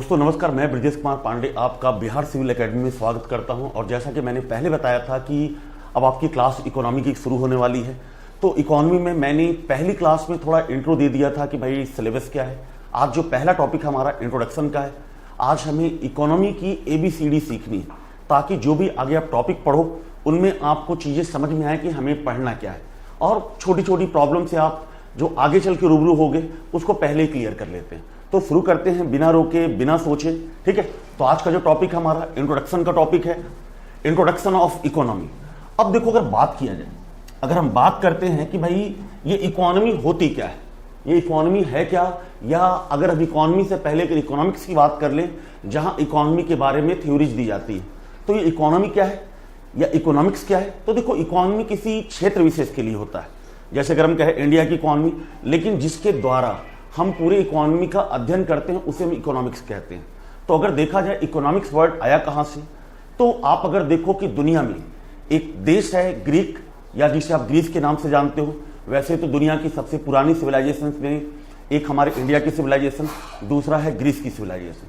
दोस्तों नमस्कार, मैं ब्रजेश कुमार पांडे आपका बिहार सिविल एकेडमी में स्वागत करता हूं। और जैसा कि मैंने पहले बताया था कि अब आपकी क्लास इकोनॉमी की शुरू होने वाली है, तो इकोनॉमी में मैंने पहली क्लास में थोड़ा इंट्रो दे दिया था कि भाई सिलेबस क्या है। आज जो पहला टॉपिक हमारा इंट्रोडक्शन का है, आज हमें इकोनॉमी की ABCD सीखनी है ताकि जो भी आगे आप टॉपिक पढ़ो उनमें आपको चीज़ें समझ में आए कि हमें पढ़ना क्या है, और छोटी छोटी प्रॉब्लम से आप जो आगे चल के रूबरू होगे उसको पहले ही क्लियर कर लेते हैं। तो शुरू करते हैं बिना रोके बिना सोचे, ठीक है। तो आज का जो टॉपिक हमारा इंट्रोडक्शन का टॉपिक है, इंट्रोडक्शन ऑफ इकोनॉमी। अब देखो, अगर बात किया जाए, अगर हम बात करते हैं कि भाई ये इकोनॉमी होती क्या है, ये इकोनॉमी है क्या, या अगर हम इकोनॉमी से पहले इकोनॉमिक्स की बात कर लें जहां इकोनॉमी के बारे में थ्योरीज दी जाती है, तो ये इकोनॉमी क्या है या इकोनॉमिक्स क्या है। तो देखो, इकोनॉमी किसी क्षेत्र विशेष के लिए होता है, जैसे अगर हम कहें इंडिया की इकोनॉमी, लेकिन जिसके द्वारा हम पूरे इकोनॉमी का अध्ययन करते हैं उसे हम इकोनॉमिक्स कहते हैं। तो अगर देखा जाए इकोनॉमिक्स वर्ड आया कहां से, तो आप अगर देखो कि दुनिया में एक देश है ग्रीक, या जिसे आप ग्रीस के नाम से जानते हो। वैसे तो दुनिया की सबसे पुरानी सिविलाइजेशन में एक हमारे इंडिया की सिविलाइजेशन, दूसरा है ग्रीस की सिविलाइजेशन।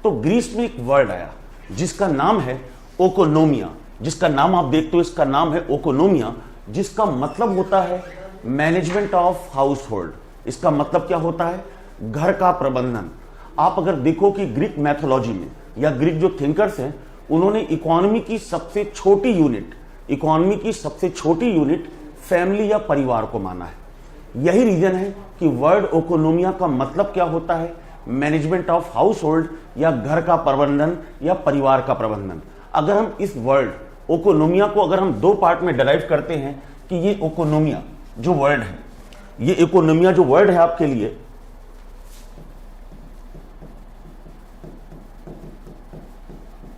तो ग्रीस में एक वर्ड आया जिसका नाम है ओकोनोमिया, जिसका नाम आप देखते हो, इसका नाम है ओकोनोमिया, जिसका मतलब होता है मैनेजमेंट ऑफ हाउस होल्ड। इसका मतलब क्या होता है, घर का प्रबंधन। आप अगर देखो कि ग्रीक मैथोलॉजी में या ग्रीक जो थिंकर्स हैं, उन्होंने इकोनॉमी की सबसे छोटी यूनिट, इकोनॉमी की सबसे छोटी यूनिट फैमिली या परिवार को माना है। यही रीजन है कि वर्ड ओकोनोमिया का मतलब क्या होता है, मैनेजमेंट ऑफ हाउस होल्ड या घर का प्रबंधन या परिवार का प्रबंधन। अगर हम इस वर्ड ओकोनोमिया को अगर हम दो पार्ट में डिराइव करते हैं कि ये ओकोनोमिया जो वर्ड है, ये इकोनोमिया जो वर्ड है आपके लिए,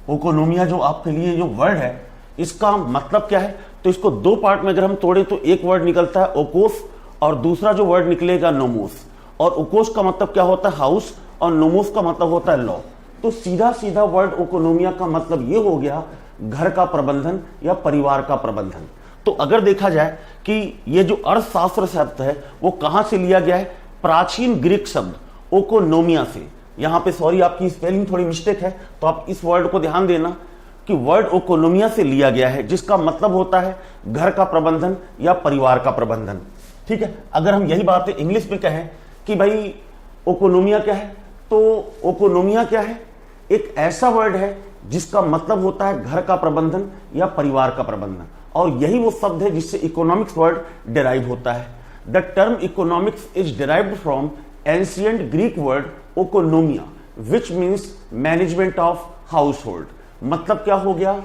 इकोनोमिया जो आपके लिए जो वर्ड है, इसका मतलब क्या है। तो इसको दो पार्ट में अगर हम तोड़े तो एक वर्ड निकलता है ओकोस, और दूसरा जो वर्ड निकलेगा नोमोस। और ओकोस का मतलब क्या होता है, हाउस, और नोमोस का मतलब होता है लॉ। तो सीधा सीधा वर्ड इकोनोमिया का मतलब ये हो गया घर का प्रबंधन या परिवार का प्रबंधन। तो अगर देखा जाए कि ये जो अर्थशास्त्र शब्द है वो कहां से लिया गया है, प्राचीन ग्रीक शब्द ओकोनोमिया से। यहां पे सॉरी आपकी स्पेलिंग थोड़ी मिस्टेक है, तो आप इस वर्ड को ध्यान देना कि वर्ड ओकोनोमिया से लिया गया है, जिसका मतलब होता है घर का प्रबंधन या परिवार का प्रबंधन, ठीक है। अगर हम यही बात इंग्लिश में कहें कि भाई ओकोनोमिया क्या है, तो ओकोनोमिया क्या है, एक ऐसा वर्ड है जिसका मतलब होता है घर का प्रबंधन या परिवार का प्रबंधन। और यही वो शब्द है जिससे इकोनॉमिक्स वर्ड डिराइव होता है। The term economics is derived from ancient Greek word oikonomia which means management of household. मतलब क्या हो गया,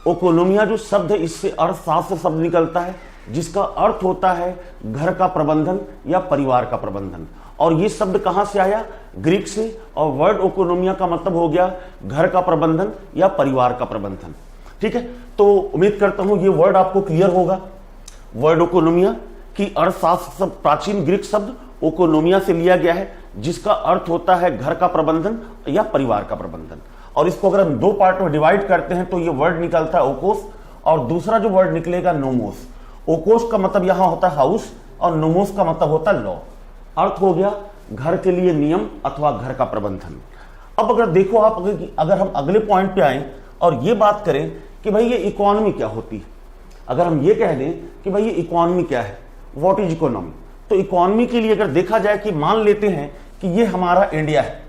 ओकोनोमिया जो शब्द है इससे अर्थशास्त्र शब्द निकलता है जिसका अर्थ होता है घर का प्रबंधन या परिवार का प्रबंधन। और ये शब्द कहां से आया, ग्रीक से, और वर्ड ओकोनोमिया का मतलब हो गया घर का प्रबंधन या परिवार का प्रबंधन, ठीक है। तो उम्मीद करता हूं ये वर्ड आपको क्लियर होगा। वर्ड ओकोनोमिया की अर्थशास्त्र शब्द प्राचीन ग्रीक शब्द ओकोनोमिया से लिया गया है, जिसका अर्थ होता है घर का प्रबंधन या परिवार का प्रबंधन। और इसको अगर हम दो पार्ट में डिवाइड करते हैं तो ये वर्ड निकलता है ओकोस, और दूसरा जो वर्ड निकलेगा नोमोस। ओकोस का मतलब यहां होता है हाउस, और नोमोस का मतलब होता है लॉ। अर्थ हो गया घर के लिए नियम अथवा घर का प्रबंधन। अब अगर देखो आप, अगर हम अगले पॉइंट पे आए और ये बात करें कि भाई ये इकोनॉमी क्या होती है, अगर हम ये कह दें कि भाई ये इकोनॉमी क्या है, व्हाट इज इकोनॉमी, तो इकोनॉमी के लिए अगर देखा जाए कि मान लेते हैं कि ये हमारा इंडिया है,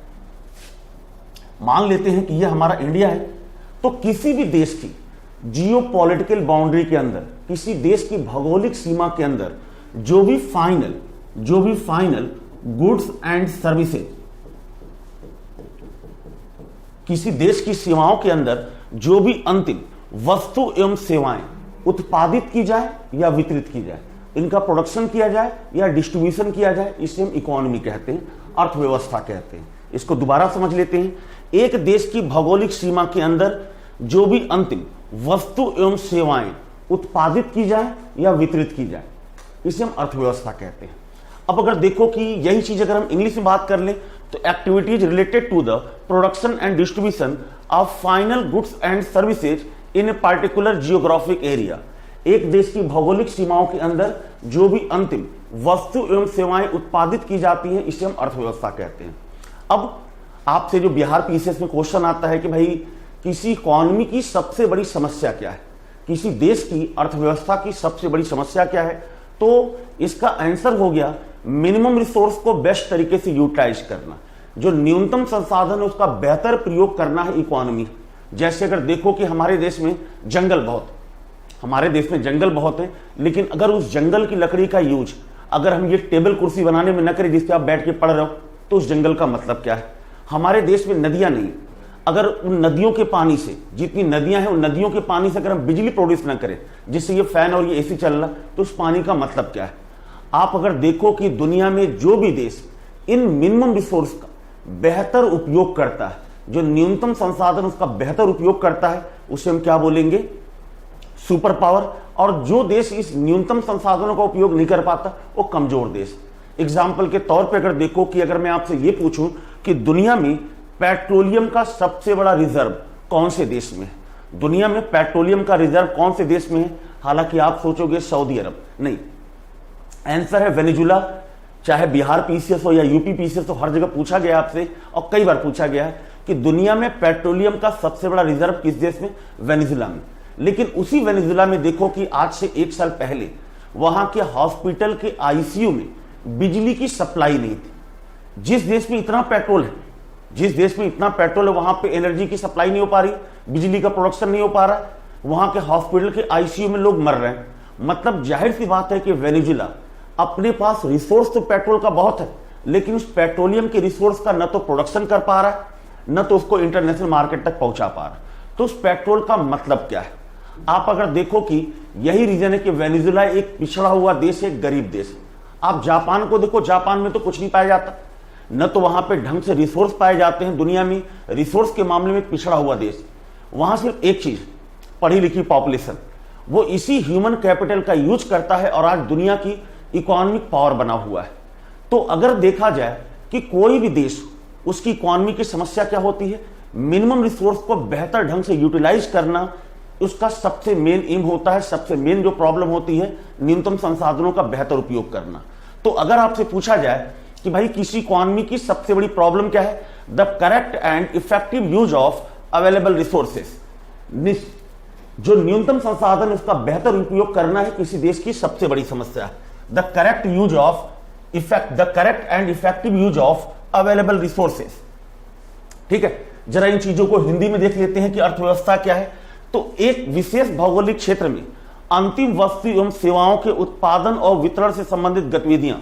मान लेते हैं कि ये हमारा इंडिया है, तो किसी भी देश की जियोपॉलिटिकल बाउंड्री के अंदर, किसी देश की भौगोलिक सीमा के अंदर जो भी फाइनल गुड्स एंड सर्विसेज, किसी देश की सीमाओं के अंदर जो भी अंतिम वस्तु एवं सेवाएं उत्पादित की जाए या वितरित की जाए, इनका प्रोडक्शन किया जाए या डिस्ट्रीब्यूशन किया जाए, इसे हम इकोनॉमी कहते हैं, अर्थव्यवस्था कहते हैं। इसको दोबारा समझ लेते हैं, एक देश की भौगोलिक सीमा के अंदर जो भी अंतिम वस्तु एवं सेवाएं उत्पादित की जाए या वितरित की जाए, इसे हम अर्थव्यवस्था कहते हैं। अब अगर देखो कि यही चीज अगर हम इंग्लिश में बात कर लें तो activities related to the production and distribution of final goods and services in a particular geographic area. एक देश की भौगोलिक सीमाओं के अंदर जो भी अंतिम वस्तु एवं सेवाएं उत्पादित की जाती हैं, इसे हम अर्थव्यवस्था कहते हैं। अब आपसे जो बिहार पीसीएस में क्वेश्चन आता है कि भाई किसी इकॉनमी की सबसे बड़ी समस्या क्या है, किसी देश की अर्थव्यवस्था की सबसे बड़ी समस्या क्या है, तो इसका आंसर हो गया मिनिमम रिसोर्स को बेस्ट तरीके से यूटिलाइज करना, जो न्यूनतम संसाधन है उसका बेहतर प्रयोग करना है इकोनॉमी। जैसे अगर देखो कि हमारे देश में जंगल बहुत है, लेकिन अगर उस जंगल की लकड़ी का यूज अगर हम ये टेबल कुर्सी बनाने में न करें जिससे आप बैठ के पढ़ रहे हो, तो उस जंगल का मतलब क्या है। हमारे देश में नदियां नहीं, अगर उन नदियों के पानी से, जितनी नदियां हैं उन नदियों के पानी से अगर हम बिजली प्रोड्यूस ना करें जिससे ये फैन और ये एसी चल रहा, तो उस पानी का मतलब क्या है। आप अगर देखो कि दुनिया में जो भी देश इन मिनिमम रिसोर्स का बेहतर उपयोग करता है, जो न्यूनतम संसाधन उसका बेहतर उपयोग करता है, उसे हम क्या बोलेंगे, सुपर पावर। और जो देश इस न्यूनतम संसाधनों का उपयोग नहीं कर पाता वो कमजोर देश। एग्जाम्पल के तौर पे अगर देखो कि अगर मैं आपसे ये पूछूं कि दुनिया में पेट्रोलियम का सबसे बड़ा रिजर्व कौन से देश में है, दुनिया में पेट्रोलियम का रिजर्व कौन से देश में है, हालांकि आप सोचोगे सऊदी अरब, नहीं, आंसर है वेनेजुला। चाहे बिहार पीसीएस हो या यूपी पीसीएस हो, हर जगह पूछा गया आपसे और कई बार पूछा गया है कि दुनिया में पेट्रोलियम का सबसे बड़ा रिजर्व किस देश में, वेनेजुला में। लेकिन उसी वेनेजुला में देखो कि आज से 1 साल पहले वहां के हॉस्पिटल के आईसीयू में बिजली की सप्लाई नहीं थी। जिस देश में इतना पेट्रोल है, वहां पे एनर्जी की सप्लाई नहीं हो पा रही, बिजली का प्रोडक्शन नहीं हो पा रहा, वहां के हॉस्पिटल के आईसीयू में लोग मर रहे हैं। मतलब जाहिर सी बात है कि वेनेजुला अपने पास रिसोर्स तो पेट्रोल का बहुत है, लेकिन उस पेट्रोलियम के रिसोर्स का न तो प्रोडक्शन कर पा रहा है, न तो उसको इंटरनेशनल मार्केट तक पहुंचा पा रहा है। तो उस पेट्रोल का मतलब क्या है। आप अगर देखो कि यही रीजन है कि वेनेजुला एक पिछड़ा हुआ देश है, गरीब देश है। आप जापान को देखो, जापान में तो कुछ नहीं पाया जाता, न तो वहां पे ढंग से रिसोर्स पाए जाते हैं। दुनिया में रिसोर्स के मामले में पिछड़ा हुआ देश। वहां सिर्फ एक चीज, पढ़ी लिखी पॉपुलेशन, वो इसी ह्यूमन कैपिटल का यूज करता है और आज दुनिया की इकोनॉमिक पावर बना हुआ है। तो अगर देखा जाए कि कोई भी देश, उसकी इकोनॉमी की समस्या क्या होती है, मिनिमम रिसोर्स को बेहतर ढंग से यूटिलाइज करना उसका सबसे मेन एम होता है। सबसे मेन जो प्रॉब्लम होती है, न्यूनतम संसाधनों का बेहतर उपयोग करना। तो अगर आपसे पूछा जाए कि भाई किसी इकोनॉमी की सबसे बड़ी प्रॉब्लम क्या है, the correct and effective use of available resources, जो न्यूनतम संसाधन उसका बेहतर उपयोग करना है किसी देश की सबसे बड़ी समस्या है। The correct and effective use of available resources. ठीक है, जरा इन चीजों को हिंदी में देख लेते हैं कि अर्थव्यवस्था क्या है। तो एक विशेष भौगोलिक क्षेत्र में अंतिम वस्तु एवं सेवाओं के उत्पादन और वितरण से संबंधित गतिविधियां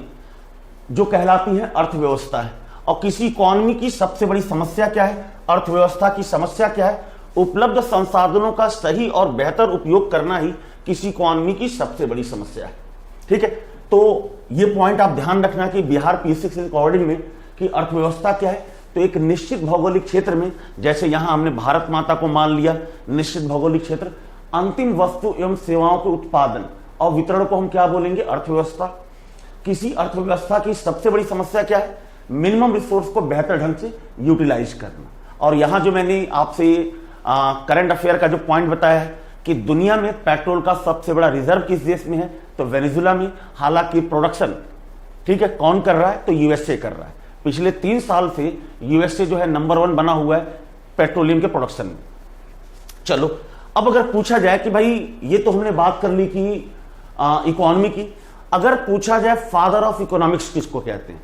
जो कहलाती हैं अर्थव्यवस्था है। और किसी इकोनॉमी की सबसे बड़ी समस्या क्या है, अर्थव्यवस्था की समस्या क्या है, उपलब्ध संसाधनों का सही और बेहतर उपयोग करना ही किसी इकोनॉमी की सबसे बड़ी समस्या है। ठीक है, तो ये पॉइंट आप ध्यान रखना कि बिहार पीसीएस के अकॉर्डिंग में कि अर्थव्यवस्था क्या है। तो एक निश्चित भौगोलिक क्षेत्र में, जैसे यहां हमने भारत माता को मान लिया निश्चित भौगोलिक क्षेत्र, अंतिम वस्तु एवं सेवाओं के उत्पादन और वितरण को हम क्या बोलेंगे, अर्थव्यवस्था। किसी अर्थव्यवस्था की सबसे बड़ी समस्या क्या है, मिनिमम रिसोर्स को बेहतर ढंग से यूटिलाइज करना। और यहां जो मैंने आपसे करंट अफेयर का जो पॉइंट बताया है कि दुनिया में पेट्रोल का सबसे बड़ा रिजर्व किस देश में है, तो वेनेजुला में। हालांकि प्रोडक्शन, ठीक है, कौन कर रहा है, तो यूएसए कर रहा है। पिछले 3 साल से यूएसए जो है नंबर 1 बना हुआ है पेट्रोलियम के प्रोडक्शन में। चलो, अब अगर पूछा जाए कि भाई ये तो हमने बात कर ली कि इकोनॉमी की, अगर पूछा जाए फादर ऑफ इकोनॉमिक्स किसको कहते हैं,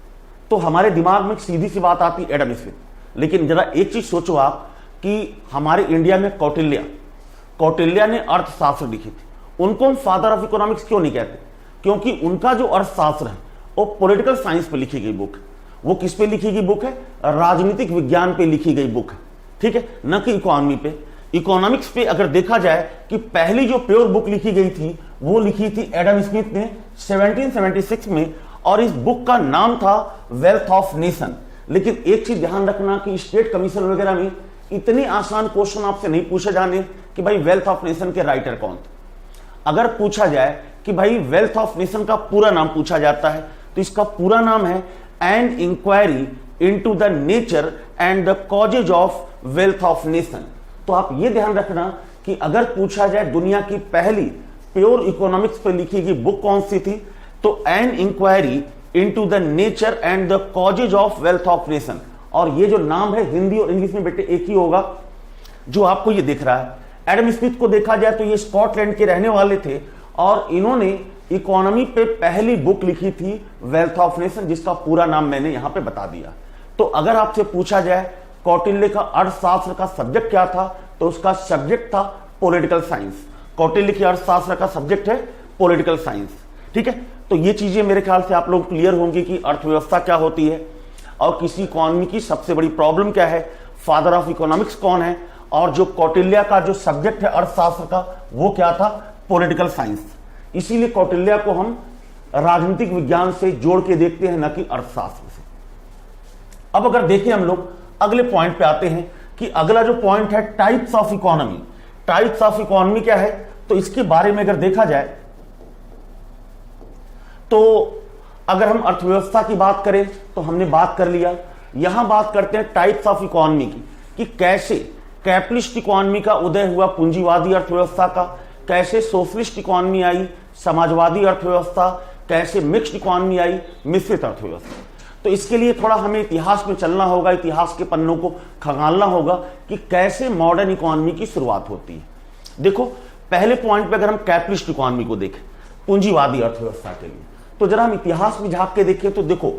तो हमारे दिमाग में सीधी सी बात आती है एडम स्मिथ। लेकिन जरा एक चीज सोचो आप कि हमारे इंडिया में कौटिल्य ने अर्थशास्त्र लिखी थी, उनको हम फादर ऑफ इकोनॉमिक्स क्यों नहीं कहते, क्योंकि उनका जो अर्थशास्त्र है वो पॉलिटिकल साइंस पे लिखी गई बुक है। वो किस पे लिखी गई बुक है, राजनीतिक विज्ञान पे लिखी गई बुक है। ठीक है, न कि इकोनॉमी पे। इकोनॉमिक्स पे अगर देखा जाए कि पहली जो प्योर बुक लिखी गई थी वो लिखी थी एडम स्मिथ ने 1776 में, और इस बुक का नाम था वेल्थ ऑफ नेशन। लेकिन एक चीज ध्यान रखना कि स्टेट कमीशन वगैरह में इतने आसान क्वेश्चन आपसे नहीं पूछे जाने कि भाई वेल्थ ऑफ नेशन के राइटर कौन थे। अगर पूछा जाए कि भाई वेल्थ ऑफ नेशन का पूरा नाम पूछा जाता है, तो इसका पूरा नाम है an inquiry into the nature and the causes of wealth of nation. तो आप ये ध्यान रखना कि अगर पूछा जाए दुनिया की पहली प्योर इकोनॉमिक्स पर लिखी गई बुक कौन सी थी, तो an inquiry into the nature and the causes of wealth of nation. और ये जो नाम है हिंदी और इंग्लिश में बेटे एक ही होगा जो आपको ये दिख रहा है। एडम स्मिथ को देखा जाए तो ये स्कॉटलैंड के रहने वाले थे और इन्होंने इकोनॉमी पे पहली बुक लिखी थी वेल्थ ऑफ नेशन, जिसका पूरा नाम मैंने यहां पे बता दिया। तो अगर आपसे पूछा जाए कौटिल्य का अर्थशास्त्र का सब्जेक्ट क्या था, तो उसका सब्जेक्ट था पॉलिटिकल साइंस। कौटिल्य की अर्थशास्त्र का सब्जेक्ट है पॉलिटिकल साइंस। ठीक है, तो ये चीजें मेरे ख्याल से आप लोग क्लियर होंगे कि अर्थव्यवस्था क्या होती है और किसी इकोनॉमी की सबसे बड़ी प्रॉब्लम क्या है, फादर ऑफ इकोनॉमिक्स कौन है, और जो कौटिल्य का जो सब्जेक्ट है अर्थशास्त्र का वो क्या था, पॉलिटिकल साइंस। इसीलिए कौटिल्य को हम राजनीतिक विज्ञान से जोड़ के देखते हैं, न कि अर्थशास्त्र से। अब अगर देखें हम लोग अगले पॉइंट पे आते हैं कि अगला जो पॉइंट है types of economy. Types of economy क्या है, तो इसके बारे में अगर देखा जाए तो अगर हम अर्थव्यवस्था की बात करें तो हमने बात कर लिया। यहां बात करते हैं टाइप्स ऑफ इकोनॉमी की कि कैसे कैपिटलिस्ट इकोनॉमी का उदय हुआ पूंजीवादी अर्थव्यवस्था का, कैसे सोशलिस्ट इकोनॉमी आई समाजवादी अर्थव्यवस्था, कैसे मिक्स्ड इकोनॉमी आई मिश्रित अर्थव्यवस्था। तो इसके लिए थोड़ा हमें इतिहास में चलना होगा, इतिहास के पन्नों को खंगालना होगा कि कैसे मॉडर्न इकोनॉमी की शुरुआत होती है। देखो पहले पॉइंट पे अगर हम कैपिटलिस्ट इकोनॉमी को देखें पूंजीवादी अर्थव्यवस्था के लिए, तो जरा हम इतिहास में झांक के देखें तो देखो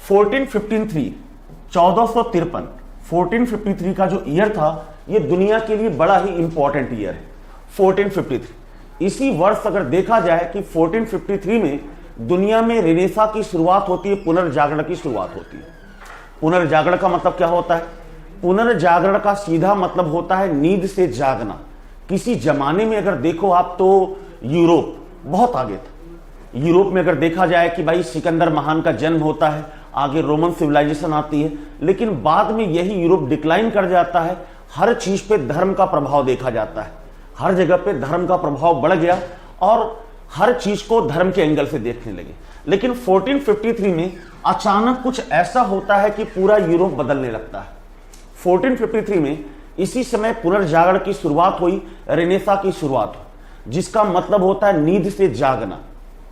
1453 का जो ईयर था ये दुनिया के लिए बड़ा ही इंपॉर्टेंट ईयर है 1453। इसी वर्ष अगर देखा जाए कि 1453 में दुनिया में रेनेसा की शुरुआत होती है, पुनर्जागरण की शुरुआत होती है। पुनर्जागरण का मतलब क्या होता है, पुनर्जागरण का सीधा मतलब होता है नींद से जागना। किसी जमाने में अगर देखो आप तो यूरोप बहुत आगे था। यूरोप में अगर देखा जाए कि भाई सिकंदर महान का जन्म होता है, आगे रोमन सिविलाइजेशन आती है, लेकिन बाद में यही यूरोप डिक्लाइन कर जाता है। हर चीज पे धर्म का प्रभाव देखा जाता है, हर जगह पे धर्म का प्रभाव बढ़ गया और हर चीज को धर्म के एंगल से देखने लगे। लेकिन 1453 में अचानक कुछ ऐसा होता है कि पूरा यूरोप बदलने लगता है। 1453 में इसी समय पुनर्जागरण की शुरुआत हुई, रेनेसा की शुरुआत हुई, जिसका मतलब होता है नींद से जागना।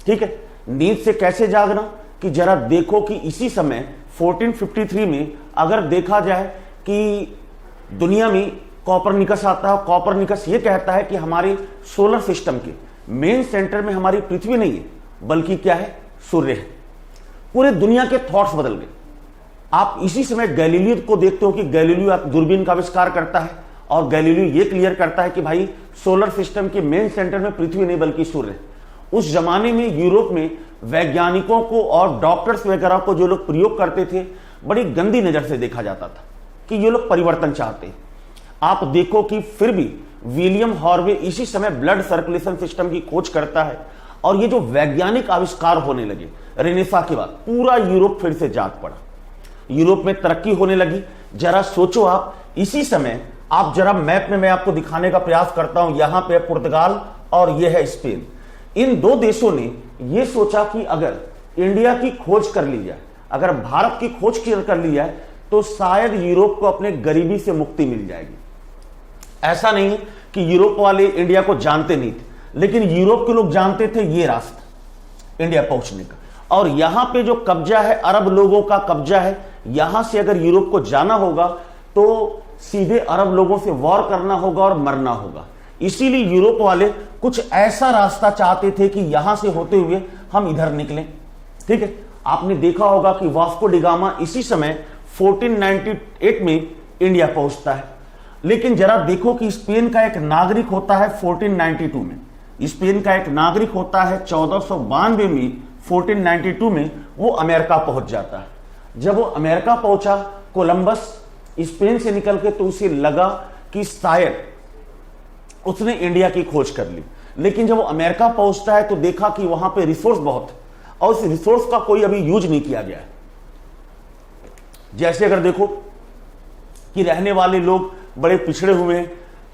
ठीक है, नींद से कैसे जागना कि जरा देखो कि इसी समय 1453 में अगर देखा जाए कि दुनिया में कॉपरनिकस आता है। कॉपरनिकस ये कहता है कि हमारे सोलर सिस्टम के मेन सेंटर में हमारी पृथ्वी नहीं है बल्कि क्या है, सूर्य है। पूरे दुनिया के थॉट्स बदल गए। आप इसी समय गैलीलियो को देखते हो कि गैलीलियो दूरबीन का आविष्कार करता है और गैलीलियो ये क्लियर करता है कि भाई सोलर सिस्टम के मेन सेंटर में पृथ्वी नहीं बल्कि सूर्य है। उस जमाने में यूरोप में वैज्ञानिकों को और डॉक्टर्स वगैरह को जो लोग प्रयोग करते थे बड़ी गंदी नजर से देखा जाता था कि ये लोग परिवर्तन चाहते हैं। आप देखो कि फिर भी विलियम हॉर्वे इसी समय ब्लड सर्कुलेशन सिस्टम की खोज करता है और ये जो वैज्ञानिक आविष्कार होने लगे रेनेसा के बाद पूरा यूरोप फिर से जाग पड़ा, यूरोप में तरक्की होने लगी। जरा सोचो आप इसी समय, आप जरा मैप में मैं आपको दिखाने का प्रयास करता हूं, यहां पे पुर्तगाल और यह है स्पेन। इन दो देशों ने यह सोचा कि अगर इंडिया की खोज कर ली जाए, अगर भारत की खोज कर ली जाए तो शायद यूरोप को अपने गरीबी से मुक्ति मिल जाएगी। ऐसा नहीं कि यूरोप वाले इंडिया को जानते नहीं थे, लेकिन यूरोप के लोग जानते थे ये रास्ता इंडिया पहुंचने का। और यहां पे जो कब्जा है, अरब लोगों का कब्जा है, यहां से अगर यूरोप को जाना होगा तो सीधे अरब लोगों से वॉर करना होगा और मरना होगा। इसीलिए यूरोप वाले कुछ ऐसा रास्ता चाहते थे कि यहां से होते हुए हम इधर निकलें। ठीक है, आपने देखा होगा कि वास्को डी गामा इसी समय 1498 में इंडिया पहुंचता है। लेकिन जरा देखो कि स्पेन का एक नागरिक होता है 1492 में, स्पेन का एक नागरिक होता है 1492 में, 1492 में वो अमेरिका पहुंच जाता है। जब वो अमेरिका पहुंचा कोलंबस स्पेन से निकल के, तो उसे लगा कि शायद उसने इंडिया की खोज कर ली। लेकिन जब वो अमेरिका पहुंचता है तो देखा कि वहां पे रिसोर्स बहुत है और उस रिसोर्स का कोई अभी यूज नहीं किया गया है। जैसे अगर देखो कि रहने वाले लोग बड़े पिछड़े हुए हैं,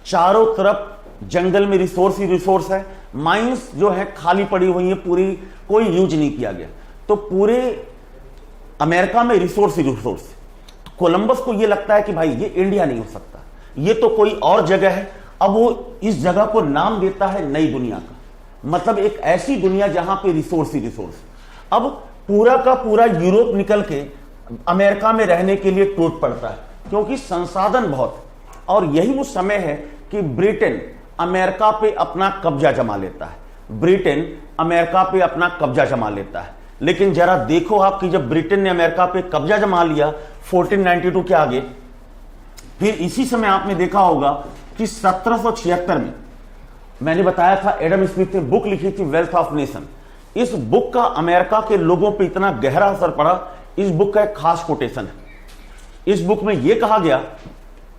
चारों तरफ जंगल में रिसोर्स ही रिसोर्स है, माइंस जो है खाली पड़ी हुई है, पूरी कोई यूज नहीं किया गया। तो पूरे अमेरिका में रिसोर्स ही रिसोर्स। कोलंबस को यह लगता है कि भाई ये इंडिया नहीं हो सकता, ये तो कोई और जगह है। अब वो इस जगह को नाम देता है नई दुनिया का, मतलब एक ऐसी दुनिया जहां पे रिसोर्स ही रिसोर्स। अब पूरा का पूरा यूरोप निकल के अमेरिका में रहने के लिए टूट पड़ता है, क्योंकि संसाधन बहुत। और यही वो समय है कि ब्रिटेन अमेरिका पे अपना कब्जा जमा लेता है। ब्रिटेन अमेरिका पे अपना कब्जा जमा लेता है। लेकिन जरा देखो आप कि जब ब्रिटेन ने अमेरिका पे कब्जा जमा लिया 1492 के आगे, फिर इसी समय आपने देखा होगा कि 1776 में मैंने बताया था एडम स्मिथ ने बुक लिखी थी वेल्थ ऑफ नेशन। इस बुक का अमेरिका के लोगों पे इतना गहरा असर पड़ा। इस बुक का एक खास कोटेशन है। इस बुक में यह कहा गया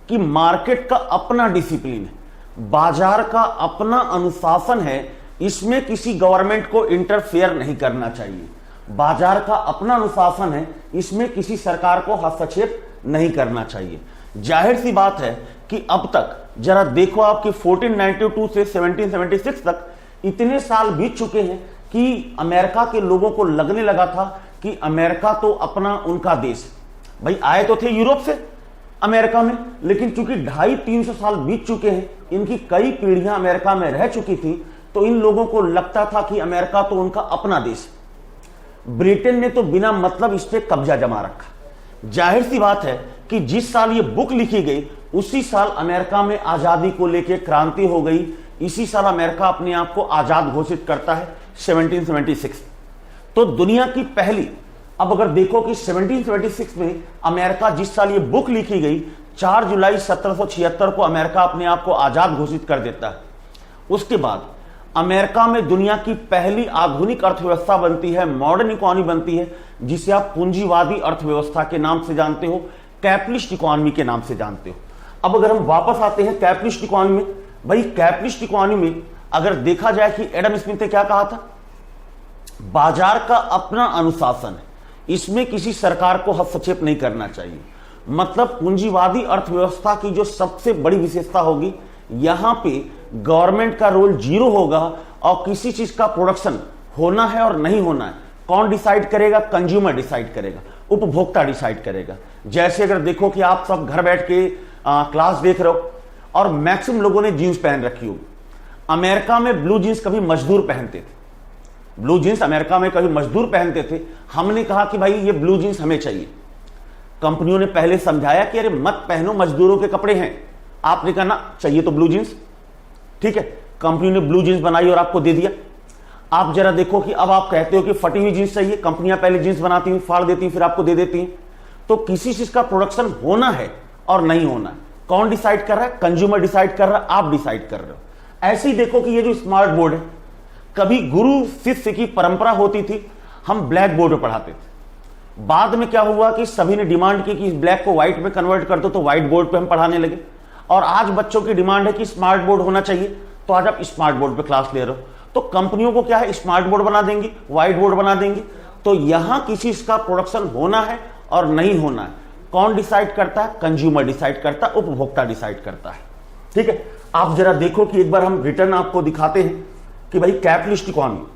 कि मार्केट का अपना डिसिप्लिन है, बाजार का अपना अनुशासन है, इसमें किसी गवर्नमेंट को इंटरफेयर नहीं करना चाहिए। बाजार का अपना अनुशासन है, इसमें किसी सरकार को हस्तक्षेप नहीं करना चाहिए। जाहिर सी बात है कि अब तक जरा देखो आपके 1492 से 1776 तक इतने साल बीत चुके हैं कि अमेरिका के लोगों को लगने लगा था कि अमेरिका तो अपना उनका देश है। भाई आए तो थे यूरोप से अमेरिका में, लेकिन चूंकि 250-300 साल बीत चुके हैं, इनकी कई पीढ़ियां अमेरिका में रह चुकी थी, तो इन लोगों को लगता था कि अमेरिका तो उनका अपना देश है। ब्रिटेन ने तो बिना मतलब इस पर कब्जा जमा रखा। जाहिर सी बात है कि जिस साल ये बुक लिखी गई उसी साल अमेरिका में आजादी को लेकर क्रांति हो गई। इसी साल अमेरिका अपने आप को आजाद घोषित करता है 1776। तो दुनिया की पहली, अब अगर देखो कि 1776 में अमेरिका जिस साल ये बुक लिखी गई 4 जुलाई 1776 को अमेरिका अपने आप को आजाद घोषित कर देता है। उसके बाद अमेरिका में दुनिया की पहली आधुनिक अर्थव्यवस्था बनती है, मॉडर्न इकोनॉमी बनती है, जिसे आप पूंजीवादी अर्थव्यवस्था के नाम से जानते हो, कैपिटलिस्ट इकोनॉमी के नाम से जानते हो। अब अगर हम वापस आते हैं कैपिटलिस्ट इकोनॉमी में, भाई कैपिटलिस्ट इकोनॉमी में अगर देखा जाए कि एडम स्मिथ ने क्या कहा था, बाजार का अपना अनुशासन है, इसमें किसी सरकार को हस्तक्षेप नहीं करना चाहिए। मतलब पूंजीवादी अर्थव्यवस्था की जो सबसे बड़ी विशेषता होगी, यहां पे गवर्नमेंट का रोल जीरो होगा और किसी चीज का प्रोडक्शन होना है और नहीं होना है कौन डिसाइड करेगा? कंज्यूमर डिसाइड करेगा, उपभोक्ता डिसाइड करेगा। जैसे अगर देखो कि आप सब घर बैठ के क्लास देख रहे हो और मैक्सिमम लोगों ने जीन्स पहन रखी होगी। अमेरिका में ब्लू जीन्स कभी मजदूर पहनते थे, ब्लू जीन्स अमेरिका में कभी मजदूर पहनते थे। हमने कहा कि भाई ये ब्लू जीन्स हमें चाहिए। कंपनियों ने पहले समझाया कि अरे मत पहनो, मजदूरों के कपड़े हैं। आपने कहा ना चाहिए तो ब्लू जीन्स, ठीक है, कंपनी ने ब्लू जीन्स बनाई और आपको दे दिया। आप जरा देखो कि अब आप कहते हो कि फटी हुई जीन्स चाहिए, कंपनियां पहले जीन्स बनाती हैं, फाड़ देती हैं, फिर आपको दे देती हैं। तो किसी चीज का प्रोडक्शन होना है और नहीं होना है कौन डिसाइड कर रहा है? कंज्यूमर डिसाइड कर रहा है, आप डिसाइड कर रहे हो। ऐसे ही देखो कि ये जो स्मार्ट बोर्ड है, कभी गुरु शिष्य की परंपरा होती थी, हम ब्लैक बोर्ड पर पढ़ाते थे। बाद में क्या हुआ कि सभी ने डिमांड की कि इस ब्लैक को व्हाइट में कन्वर्ट कर दो, तो व्हाइट बोर्ड पे हम पढ़ाने लगे। और आज बच्चों की डिमांड है कि स्मार्ट बोर्ड होना चाहिए, तो आज आप स्मार्ट बोर्ड पे क्लास ले रहे हो। तो कंपनियों को क्या है, स्मार्ट बोर्ड बना देंगी, व्हाइट बोर्ड बना देंगी। तो यहां किसी का प्रोडक्शन होना है और नहीं होना है कौन डिसाइड करता है? कंज्यूमर डिसाइड करता है, उपभोक्ता डिसाइड करता है। ठीक है, आप जरा देखो कि एक बार हम रिटर्न आपको दिखाते हैं कि भाई कैपिटलिस्ट इकोनॉमी,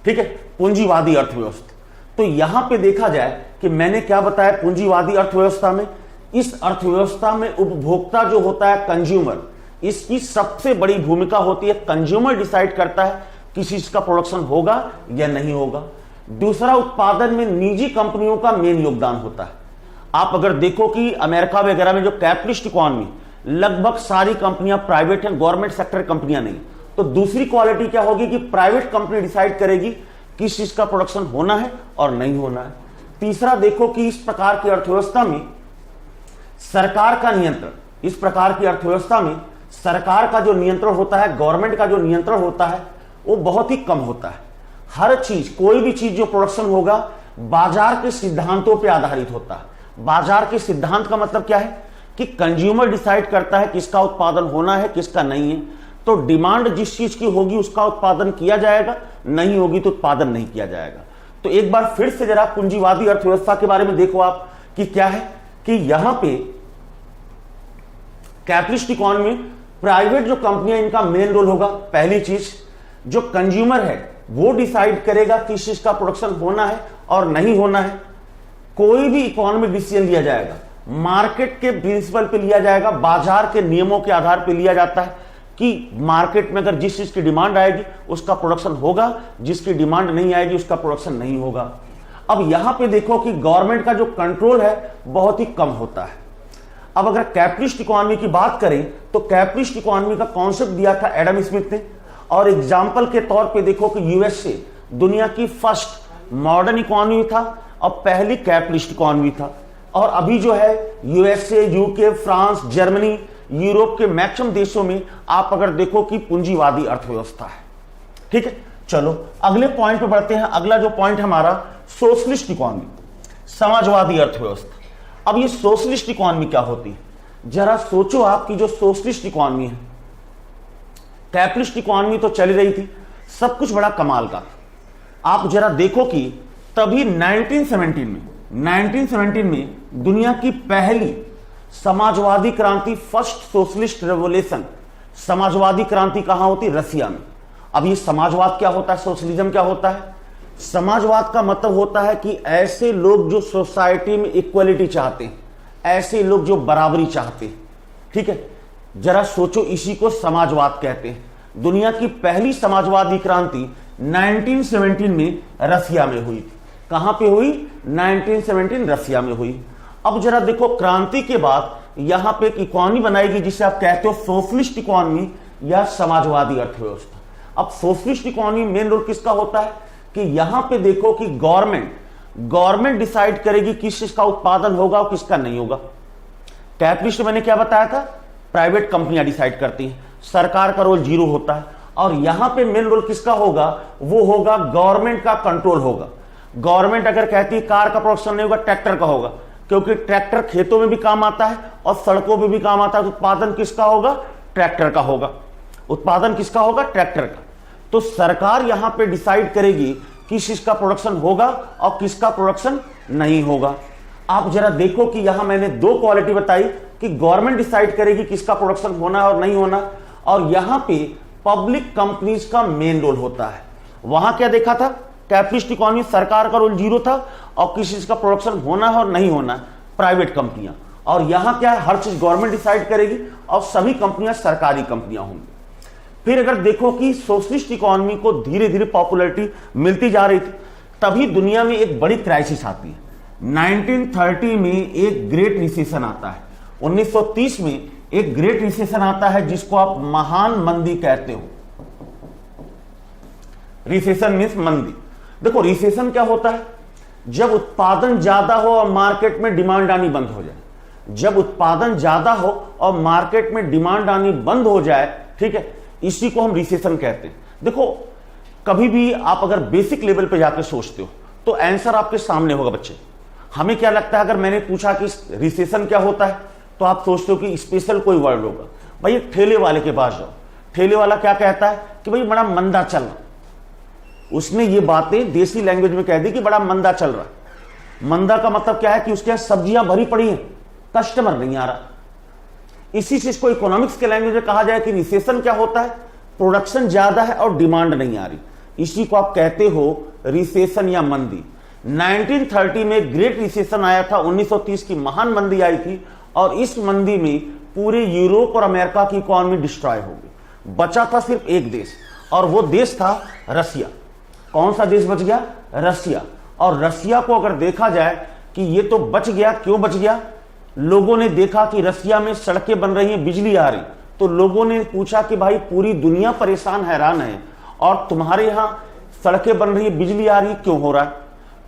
ठीक है, पूंजीवादी अर्थव्यवस्था। तो यहां पे देखा जाए कि मैंने क्या बताया, पूंजीवादी अर्थव्यवस्था में, इस अर्थव्यवस्था में उपभोक्ता जो होता है कंज्यूमर, इसकी सबसे बड़ी भूमिका होती है। कंज्यूमर डिसाइड करता है किसी चीज का प्रोडक्शन होगा या नहीं होगा। दूसरा, उत्पादन में निजी कंपनियों का मेन योगदान होता है। आप अगर देखो कि अमेरिका वगैरह में जो कैपिटलिस्ट इकोनॉमी, लगभग सारी कंपनियां प्राइवेट हैं, गवर्नमेंट सेक्टर कंपनियां नहीं। तो दूसरी क्वालिटी क्या होगी कि प्राइवेट कंपनी डिसाइड करेगी किस चीज का प्रोडक्शन होना है और नहीं होना है। तीसरा, देखो कि इस प्रकार की अर्थव्यवस्था में सरकार का नियंत्रण, इस प्रकार की अर्थव्यवस्था में सरकार का जो नियंत्रण होता है, गवर्नमेंट का जो नियंत्रण होता है, वो बहुत ही कम होता है। हर चीज, कोई भी चीज जो प्रोडक्शन होगा बाजार के सिद्धांतों पर आधारित होता है। बाजार के सिद्धांत का मतलब क्या है कि कंज्यूमर डिसाइड करता है किसका उत्पादन होना है, किसका नहीं है। तो डिमांड जिस चीज की होगी उसका उत्पादन किया जाएगा, नहीं होगी तो उत्पादन नहीं किया जाएगा। तो एक बार फिर से जरा पूंजीवादी अर्थव्यवस्था के बारे में देखो आप कि क्या है कि यहां पे कैपिटलिस्ट इकोनॉमी में प्राइवेट जो कंपनियां, इनका मेन रोल होगा। पहली चीज, जो कंज्यूमर है वो डिसाइड करेगा किस चीज का प्रोडक्शन होना है और नहीं होना है। कोई भी इकोनॉमिक डिसीजन लिया जाएगा मार्केट के प्रिंसिपल पे लिया जाएगा, बाजार के नियमों के आधार पे लिया जाता है कि मार्केट में अगर जिस चीज की डिमांड आएगी उसका प्रोडक्शन होगा, जिसकी डिमांड नहीं आएगी उसका प्रोडक्शन नहीं होगा। अब यहां पे देखो कि गवर्नमेंट का जो कंट्रोल है बहुत ही कम होता है। अब अगर कैपिटलिस्ट इकोनॉमी की बात करें तो कैपिटलिस्ट इकोनॉमी का कॉन्सेप्ट दिया था एडम स्मिथ ने, और एग्जाम्पल के तौर पे देखो कि यूएसए दुनिया की फर्स्ट मॉडर्न इकोनॉमी था और पहली कैपिटलिस्ट इकोनॉमी था। और अभी जो है USA, UK, France, Germany, Europe के मैक्सिमम देशों में आप अगर देखो कि पूंजीवादी अर्थव्यवस्था है। ठीक है, चलो अगले पॉइंट पे बढ़ते हैं। अगला जो पॉइंट हमारा सोशलिस्ट इकोनॉमी, समाजवादी अर्थव्यवस्था। अब ये सोशलिस्ट इकोनॉमी क्या होती है, जरा सोचो आप कि जो सोशलिस्ट इकोनॉमी है, कैपिटलिस्ट इकोनॉमी तो चल रही थी, सब कुछ बड़ा कमाल का। आप जरा देखो कि तभी 1917 में दुनिया की पहली समाजवादी क्रांति, फर्स्ट सोशलिस्ट रेवोल्यूशन, समाजवादी क्रांति कहां होती, रसिया में। अब ये समाजवाद क्या होता है, सोशलिज्म क्या होता है? समाजवाद का मतलब होता है कि ऐसे लोग जो सोसाइटी में इक्वलिटी चाहते हैं, ऐसे लोग जो बराबरी चाहते हैं। ठीक है, जरा सोचो, इसी को समाजवाद कहते हैं। दुनिया की पहली समाजवादी क्रांति 1917 में रसिया में हुई थी। कहां पे हुई? 1917 रसिया में हुई। अब जरा देखो, क्रांति के बाद यहां पे एक इकोनॉमी बनाएगी जिसे आप कहते हो सोशलिस्ट इकोनॉमी या समाजवादी अर्थव्यवस्था। अब सोशलिस्ट इकोनॉमी मेन रोल किसका होता है कि यहां पे देखो कि गवर्नमेंट डिसाइड करेगी किस चीज का उत्पादन होगा और किसका नहीं होगा। कैपिटलिस्ट मैंने क्या बताया था, प्राइवेट कंपनियां डिसाइड करती हैं, सरकार का रोल जीरो होता है। और यहां पे मेन रोल किसका होगा, वो होगा गवर्नमेंट का कंट्रोल होगा। गवर्नमेंट अगर कहती है कार का प्रोडक्शन नहीं होगा, ट्रैक्टर का होगा, क्योंकि ट्रैक्टर खेतों में भी काम आता है और सड़कों में भी काम आता है। तो उत्पादन किसका होगा, ट्रैक्टर का होगा। उत्पादन किसका होगा, ट्रैक्टर का। तो सरकार यहां पे डिसाइड करेगी किस चीज का प्रोडक्शन होगा और किसका प्रोडक्शन नहीं होगा। आप जरा देखो कि यहां मैंने दो क्वालिटी बताई कि गवर्नमेंट डिसाइड करेगी किसका प्रोडक्शन होना और नहीं होना, और यहां पे पब्लिक कंपनीज का मेन रोल होता है। वहां क्या देखा था, कैपिटलिस्ट इकोनॉमी, सरकार का रोल जीरो था और किस चीज का प्रोडक्शन होना है और नहीं होना, प्राइवेट कंपनियां। और यहां क्या है, हर चीज गवर्नमेंट डिसाइड करेगी और सभी कंपनियां सरकारी कंपनियां होंगी। फिर अगर देखो कि सोशलिस्ट इकोनॉमी को धीरे धीरे पॉपुलैरिटी मिलती जा रही थी, तभी दुनिया में एक बड़ी क्राइसिस आती है। 1930 में एक ग्रेट रिसेशन आता है, 1930 में एक ग्रेट रिसेशन आता है जिसको आप महान मंदी कहते हो। रिसेशन मीन्स मंदी। देखो रिसेशन क्या होता है, जब उत्पादन ज्यादा हो और मार्केट में डिमांड आनी बंद हो जाए। जब उत्पादन ज्यादा हो और मार्केट में डिमांड आनी बंद हो जाए, ठीक है, इसी को हम रिसेशन कहते हैं। देखो कभी भी आप अगर बेसिक लेवल पे जाकर सोचते हो तो आंसर आपके सामने होगा बच्चे। हमें क्या लगता है, अगर मैंने पूछा कि रिसेशन क्या होता है तो आप सोचते हो कि स्पेशल कोई वर्ड होगा। भाई एक ठेले वाले के पास जाओ, ठेले वाला क्या कहता है कि भाई बड़ा मंदा चल रहा। उसने ये बातें देसी लैंग्वेज में कह दी कि बड़ा मंदा चल रहा। मंदा का मतलब क्या है कि उसके यहां सब्जियां भरी पड़ी हैं, कस्टमर नहीं आ रहा। इसी चीज को इकोनॉमिक्स के लैंग्वेज में कहा जाए कि रिसेशन क्या होता है, प्रोडक्शन ज्यादा है और डिमांड नहीं आ रही, इसी को आप कहते हो रिसेशन या मंदी। 1930 में ग्रेट रिसेशन आया था, 1930 की महान मंदी आई थी और इस मंदी में पूरे यूरोप और अमेरिका की इकोनॉमी डिस्ट्रॉय हो गई। बचा था सिर्फ एक देश और वो देश था रसिया। कौन सा देश बच गया, रसिया। और रसिया को अगर देखा जाए कि ये तो बच गया, क्यों बच गया, लोगों ने देखा कि रसिया में सड़कें बन रही हैं, बिजली आ रही, तो लोगों ने पूछा कि भाई पूरी दुनिया परेशान हैरान है और तुम्हारे यहां सड़कें बन रही है, बिजली आ रही है, क्यों हो रहा है।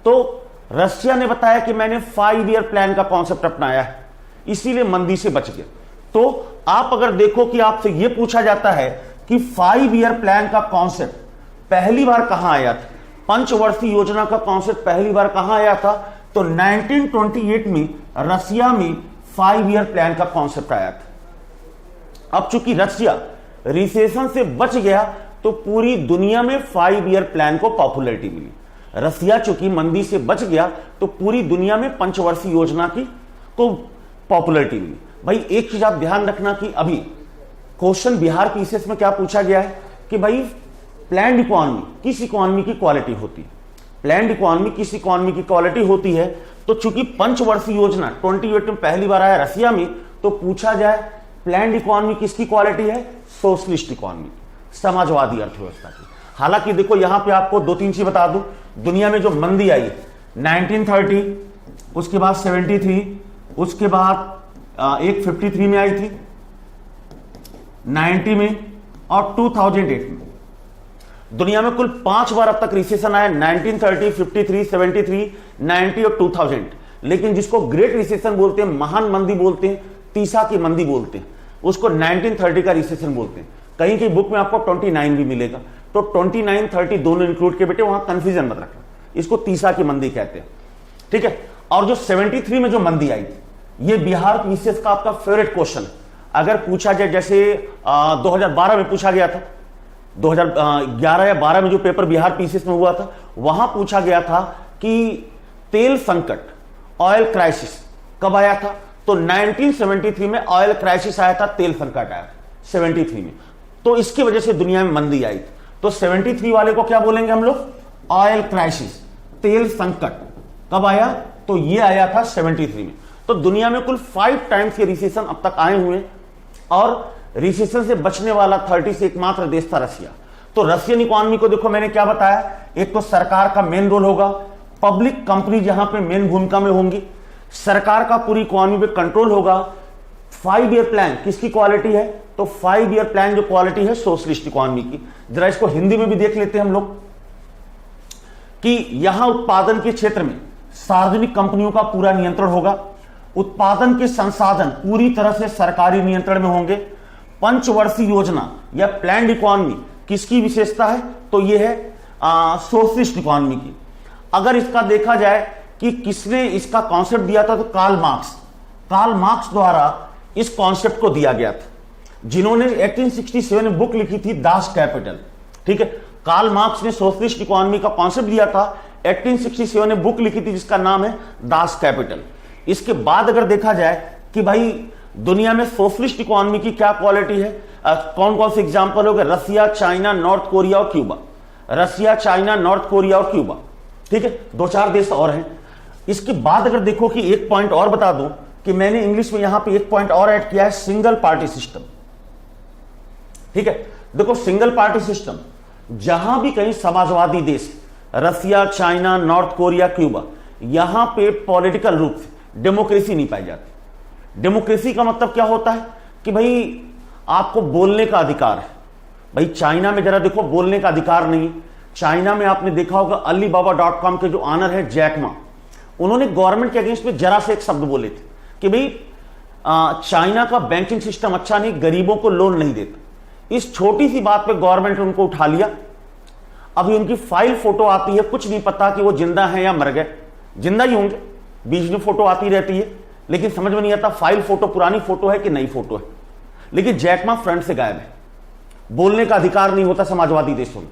तो रसिया ने बताया कि मैंने 5 ईयर प्लान का कॉन्सेप्ट अपनाया है, इसीलिए मंदी से बच गया। तो आप अगर देखो कि आपसे यह पूछा जाता है कि 5 ईयर प्लान का कॉन्सेप्ट पहली बार कहां आया था, पंचवर्षीय योजना का कॉन्सेप्ट पहली बार कहां आया था, तो 1928 में रसिया में 5 ईयर प्लान का कॉन्सेप्ट आया था। अब चूंकि रसिया रिसेशन से बच गया तो पूरी दुनिया में 5 ईयर प्लान को पॉपुलैरिटी मिली। रसिया चूंकि मंदी से बच गया तो पूरी दुनिया में पंचवर्षीय योजना की को पॉपुलैरिटी मिली। भाई एक चीज आप ध्यान रखना कि अभी क्वेश्चन बिहार पीसीएस में क्या पूछा गया है कि भाई प्लान्ड इकोनॉमी किस इकोनॉमी की क्वालिटी होती है। प्लान्ड इकोनॉमी किस इकोनॉमी की क्वालिटी होती है, तो चूंकि पंचवर्षीय योजना 28 में पहली बार आया रसिया में, तो पूछा जाए प्लान्ड इकोनॉमी किसकी क्वालिटी है, सोशलिस्ट इकोनॉमी, समाजवादी अर्थव्यवस्था की। हालांकि देखो यहां पे आपको 2-3 चीज बता दूं, दुनिया में जो मंदी आई 1930, उसके बाद 73, उसके बाद एक 53 में आई थी, 90 में और 2008 में। दुनिया में कुल 5 बार अब तक रिसेशन आया, 1930, 53, 73, 90 और 2000। लेकिन जिसको ग्रेट रिसेशन बोलते हैं, महान मंदी बोलते हैं, तीसा की मंदी बोलते हैं, उसको 1930 का रिसेशन बोलते हैं। कहीं की बुक में आपको 29 भी मिलेगा, तो 29, 30 दोनों इंक्लूड के बेटे, वहां कंफ्यूजन मत रखना, इसको तीसा की मंदी कहते हैं, ठीक है। और जो 73 में जो मंदी आई थी, ये बिहार पीसीएस का आपका फेवरेट क्वेश्चन है। अगर पूछा जाए, जैसे 2012 में पूछा गया था, 2011 या 12 में जो पेपर बिहार पीसीएस में हुआ था, वहां पूछा गया था कि तेल संकट, ऑयल क्राइसिस कब आया था, तो 1973 में ऑयल क्राइसिस आया था, तेल संकट आया था 73 में, तो इसकी वजह से दुनिया में मंदी आई थी। तो 73 वाले को क्या बोलेंगे हम लोग, ऑयल क्राइसिस, तेल संकट कब आया, तो ये आया था 73 में। तो दुनिया में कुल 5 टाइम्स के रिसेशन अब तक आए हुए हैं, और रिसेशन से बचने वाला 30 से एकमात्र देश था रसिया। तो रशियन इकोनॉमी को देखो, मैंने क्या बताया, एक तो सरकार का मेन रोल होगा, पब्लिक कंपनी जहां पे मेन भूमिका में होंगी, सरकार का पूरी इकोनॉमी पे कंट्रोल होगा। 5 ईयर प्लान किसकी क्वालिटी है, तो 5 ईयर प्लान जो क्वालिटी है सोशलिस्ट इकोनॉमी की। जरा इसको हिंदी में भी देख लेते हैं हम लोग, कि यहां उत्पादन के क्षेत्र में सार्वजनिक कंपनियों का पूरा नियंत्रण होगा, उत्पादन के संसाधन पूरी तरह से सरकारी नियंत्रण में होंगे। पंचवर्षीय योजना या प्लान्ड इकोनॉमी किसकी विशेषता है, तो यह है सोशलिस्ट इकोनॉमी की। अगर इसका देखा जाए कि किसने इसका कॉन्सेप्ट दिया था, तो कार्ल मार्क्स द्वारा इस कॉन्सेप्ट को दिया गया था, जिन्होंने 1867 में बुक लिखी थी दास कैपिटल, ठीक है। कार्ल मार्क्स ने सोशलिस्ट इकोनॉमी का कॉन्सेप्ट दिया था, 1867 में बुक लिखी थी जिसका नाम है दास कैपिटल। इसके बाद अगर देखा जाए कि भाई दुनिया में सोशलिस्ट इकोनॉमी की क्या क्वालिटी है, कौन कौन से एग्जांपल हो गए, रसिया, चाइना, नॉर्थ कोरिया और क्यूबा। रसिया, चाइना, नॉर्थ कोरिया और क्यूबा, ठीक है, 2-4 देश और हैं। इसके बाद अगर देखो कि एक पॉइंट और बता दूं कि मैंने इंग्लिश में यहां पे एक पॉइंट और ऐड किया है, सिंगल पार्टी सिस्टम, ठीक है। देखो सिंगल पार्टी सिस्टम, जहां भी कहीं समाजवादी देश, रसिया, चाइना, नॉर्थ कोरिया, क्यूबा, यहां पे पॉलिटिकल रूप से डेमोक्रेसी नहीं पाई जाती। डेमोक्रेसी का मतलब क्या होता है कि भाई आपको बोलने का अधिकार है। भाई चाइना में जरा देखो, बोलने का अधिकार नहीं है। चाइना में आपने देखा होगा alibaba.com के जो ऑनर है जैक मा, उन्होंने गवर्नमेंट के अगेंस्ट में जरा से एक शब्द बोले थे कि भाई चाइना का बैंकिंग सिस्टम अच्छा नहीं, गरीबों को लोन नहीं देता। इस छोटी सी बात पे गवर्नमेंट ने उनको उठा लिया। अभी उनकी फाइल फोटो आती है, कुछ नहीं पता कि वो जिंदा है या मर गए, जिंदा ही होंगे, बीच में फोटो आती रहती है, लेकिन समझ में नहीं आता फाइल फोटो पुरानी फोटो है कि नई फोटो है। लेकिन जैक मा फ्रंट से गायब है। बोलने का अधिकार नहीं होता समाजवादी देशों में।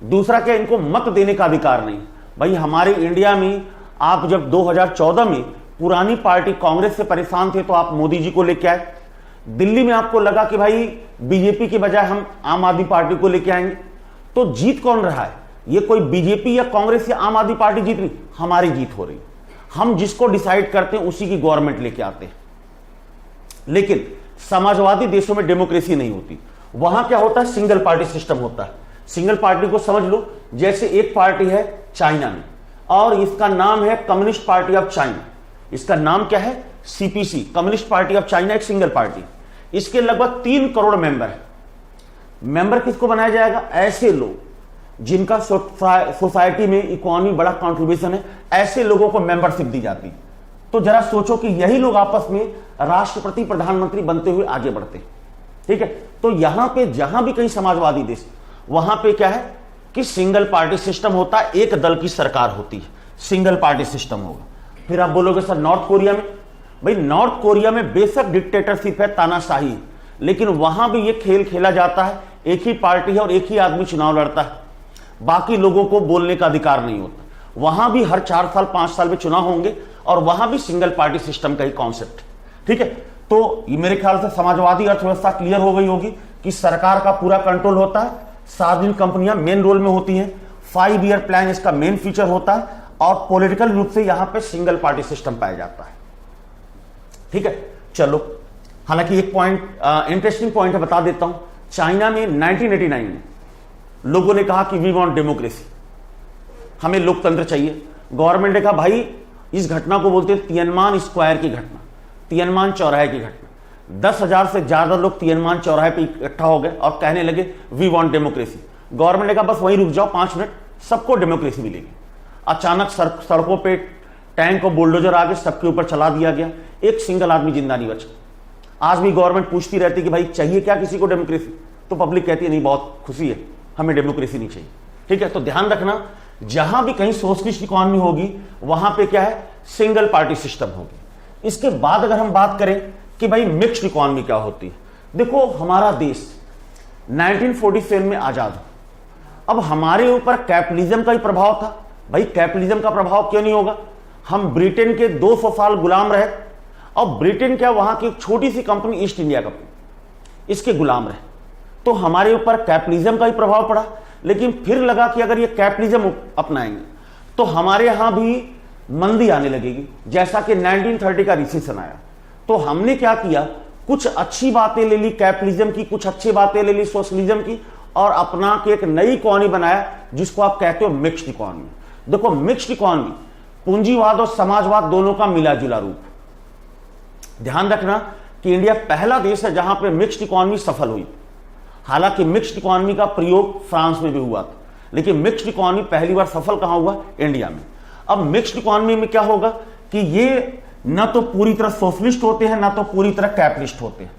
दूसरा क्या, इनको मत देने का अधिकार नहीं। भाई हमारे इंडिया में आप जब 2014 में पुरानी पार्टी कांग्रेस से परेशान थे तो आप मोदी जी को लेके आए। दिल्ली में आपको लगा कि भाई बीजेपी के बजाय हम आम आदमी पार्टी को लेके आएंगे, तो जीत कौन रहा है? ये कोई बीजेपी या कांग्रेस या आम आदमी पार्टी जीत रही, हमारी जीत हो रही। हम जिसको डिसाइड करते हैं उसी की गवर्नमेंट लेके आते हैं। लेकिन समाजवादी देशों में डेमोक्रेसी नहीं होती। वहां क्या होता है, सिंगल पार्टी सिस्टम होता है। सिंगल पार्टी को समझ लो जैसे एक पार्टी है चाइना में और इसका नाम है कम्युनिस्ट पार्टी ऑफ चाइना। इसका नाम क्या है, CPC, communist party of China, एक सिंगल पार्टी। इसके लगभग 3 करोड़ मेंबर है। मेंबर किसको बनाया जाएगा? ऐसे लोग जिनका सोसाइटी में इकोनॉमी बड़ा कंट्रीब्यूशन है, ऐसे लोगों को मेंबरशिप दी जाती। तो जरा सोचो कि यही लोग आपस में राष्ट्रपति प्रधानमंत्री बनते हुए आगे बढ़ते, ठीक है। तो यहां पे जहां भी कहीं समाजवादी देश, वहां पे क्या है कि सिंगल पार्टी सिस्टम होता है, एक दल की सरकार होती है, सिंगल पार्टी सिस्टम होगा। फिर आप बोलोगे सर नॉर्थ कोरिया में, भाई नॉर्थ कोरिया में बेशक डिक्टेटरशिप है, तानाशाही, लेकिन वहां भी ये खेल खेला जाता है, एक ही पार्टी है और एक ही आदमी चुनाव लड़ता है, बाकी लोगों को बोलने का अधिकार नहीं होता। वहां भी हर 4 साल 5 साल में चुनाव होंगे और वहां भी सिंगल पार्टी सिस्टम का ही कॉन्सेप्ट, ठीक है। तो मेरे ख्याल से समाजवादी अर्थव्यवस्था क्लियर हो गई होगी कि सरकार का पूरा कंट्रोल होता है, सार्वजनिक कंपनियां मेन रोल में होती हैं, 5 ईयर प्लान इसका मेन फीचर होता है और पॉलिटिकल रूप से यहां पे सिंगल पार्टी सिस्टम पाया जाता है, ठीक है। चलो, हालांकि एक पॉइंट इंटरेस्टिंग पॉइंट है, बता देता हूं। चाइना में 1989 में लोगों ने कहा कि वी वांट डेमोक्रेसी, हमें लोकतंत्र चाहिए। गवर्नमेंट ने कहा भाई इस घटना को बोलते हैं तियानमान स्क्वायर की घटना, तियानमान चौराहे की घटना। 10,000 से ज्यादा लोग तियानमान चौराहे पे इकट्ठा हो गए और कहने लगे वी वांट डेमोक्रेसी। गवर्नमेंट ने कहा बस वहीं रुक जाओ 5 मिनट, सबको डेमोक्रेसी मिलेगी। अचानक सड़कों पे टैंक और बुलडोजर आके सबके ऊपर चला दिया गया, एक सिंगल आदमी जिंदा नहीं बचा। आज भी गवर्नमेंट पूछती रहती कि भाई चाहिए क्या किसी को डेमोक्रेसी, तो पब्लिक कहती है नहीं बहुत खुशी है, हमें डेमोक्रेसी नहीं चाहिए। ठीक है, तो ध्यान रखना जहां भी कहीं सोशलिस्ट इकोनॉमी होगी वहां पे क्या है, सिंगल पार्टी सिस्टम होगी। इसके बाद अगर हम बात करें कि भाई मिक्स्ड इकोनॉमी क्या होती है, देखो हमारा देश 1947 में आजाद हुआ। अब हमारे ऊपर कैपिटलिज्म का ही प्रभाव था। भाई कैपिटलिज्म का प्रभाव क्यों नहीं होगा, हम ब्रिटेन के 200 साल गुलाम रहे। अब ब्रिटेन क्या, वहां की एक छोटी सी कंपनी ईस्ट इंडिया कंपनी, इसके गुलाम रहे, तो हमारे ऊपर कैपिटलिज्म का ही प्रभाव पड़ा। लेकिन फिर लगा कि अगर ये कैपिटलिज्म अपनाएंगे तो हमारे यहां भी मंदी आने लगेगी, जैसा कि 1930 का रिसेशन आया। तो हमने क्या किया, कुछ अच्छी बातें ले ली कैपिटलिज्म की, कुछ अच्छी बातें ले ली सोशलिज्म की, और अपना के एक नई इकोनॉमी बनाया जिसको आप कहते हो मिक्स्ड इकोनॉमी। देखो मिक्स्ड इकोनॉमी पूंजीवाद और समाजवाद दोनों का मिला जुला रूप। ध्यान रखना कि इंडिया पहला देश है जहां पे मिक्स्ड इकोनॉमी सफल हुई। हालांकि मिक्स्ड इकोनॉमी का प्रयोग फ्रांस में भी हुआ था, लेकिन मिक्स्ड इकोनॉमी पहली बार सफल कहां हुआ, इंडिया में। अब मिक्स्ड इकोनॉमी में क्या होगा कि ये ना तो पूरी तरह सोशलिस्ट होते हैं, ना तो पूरी तरह कैपिटलिस्ट होते हैं,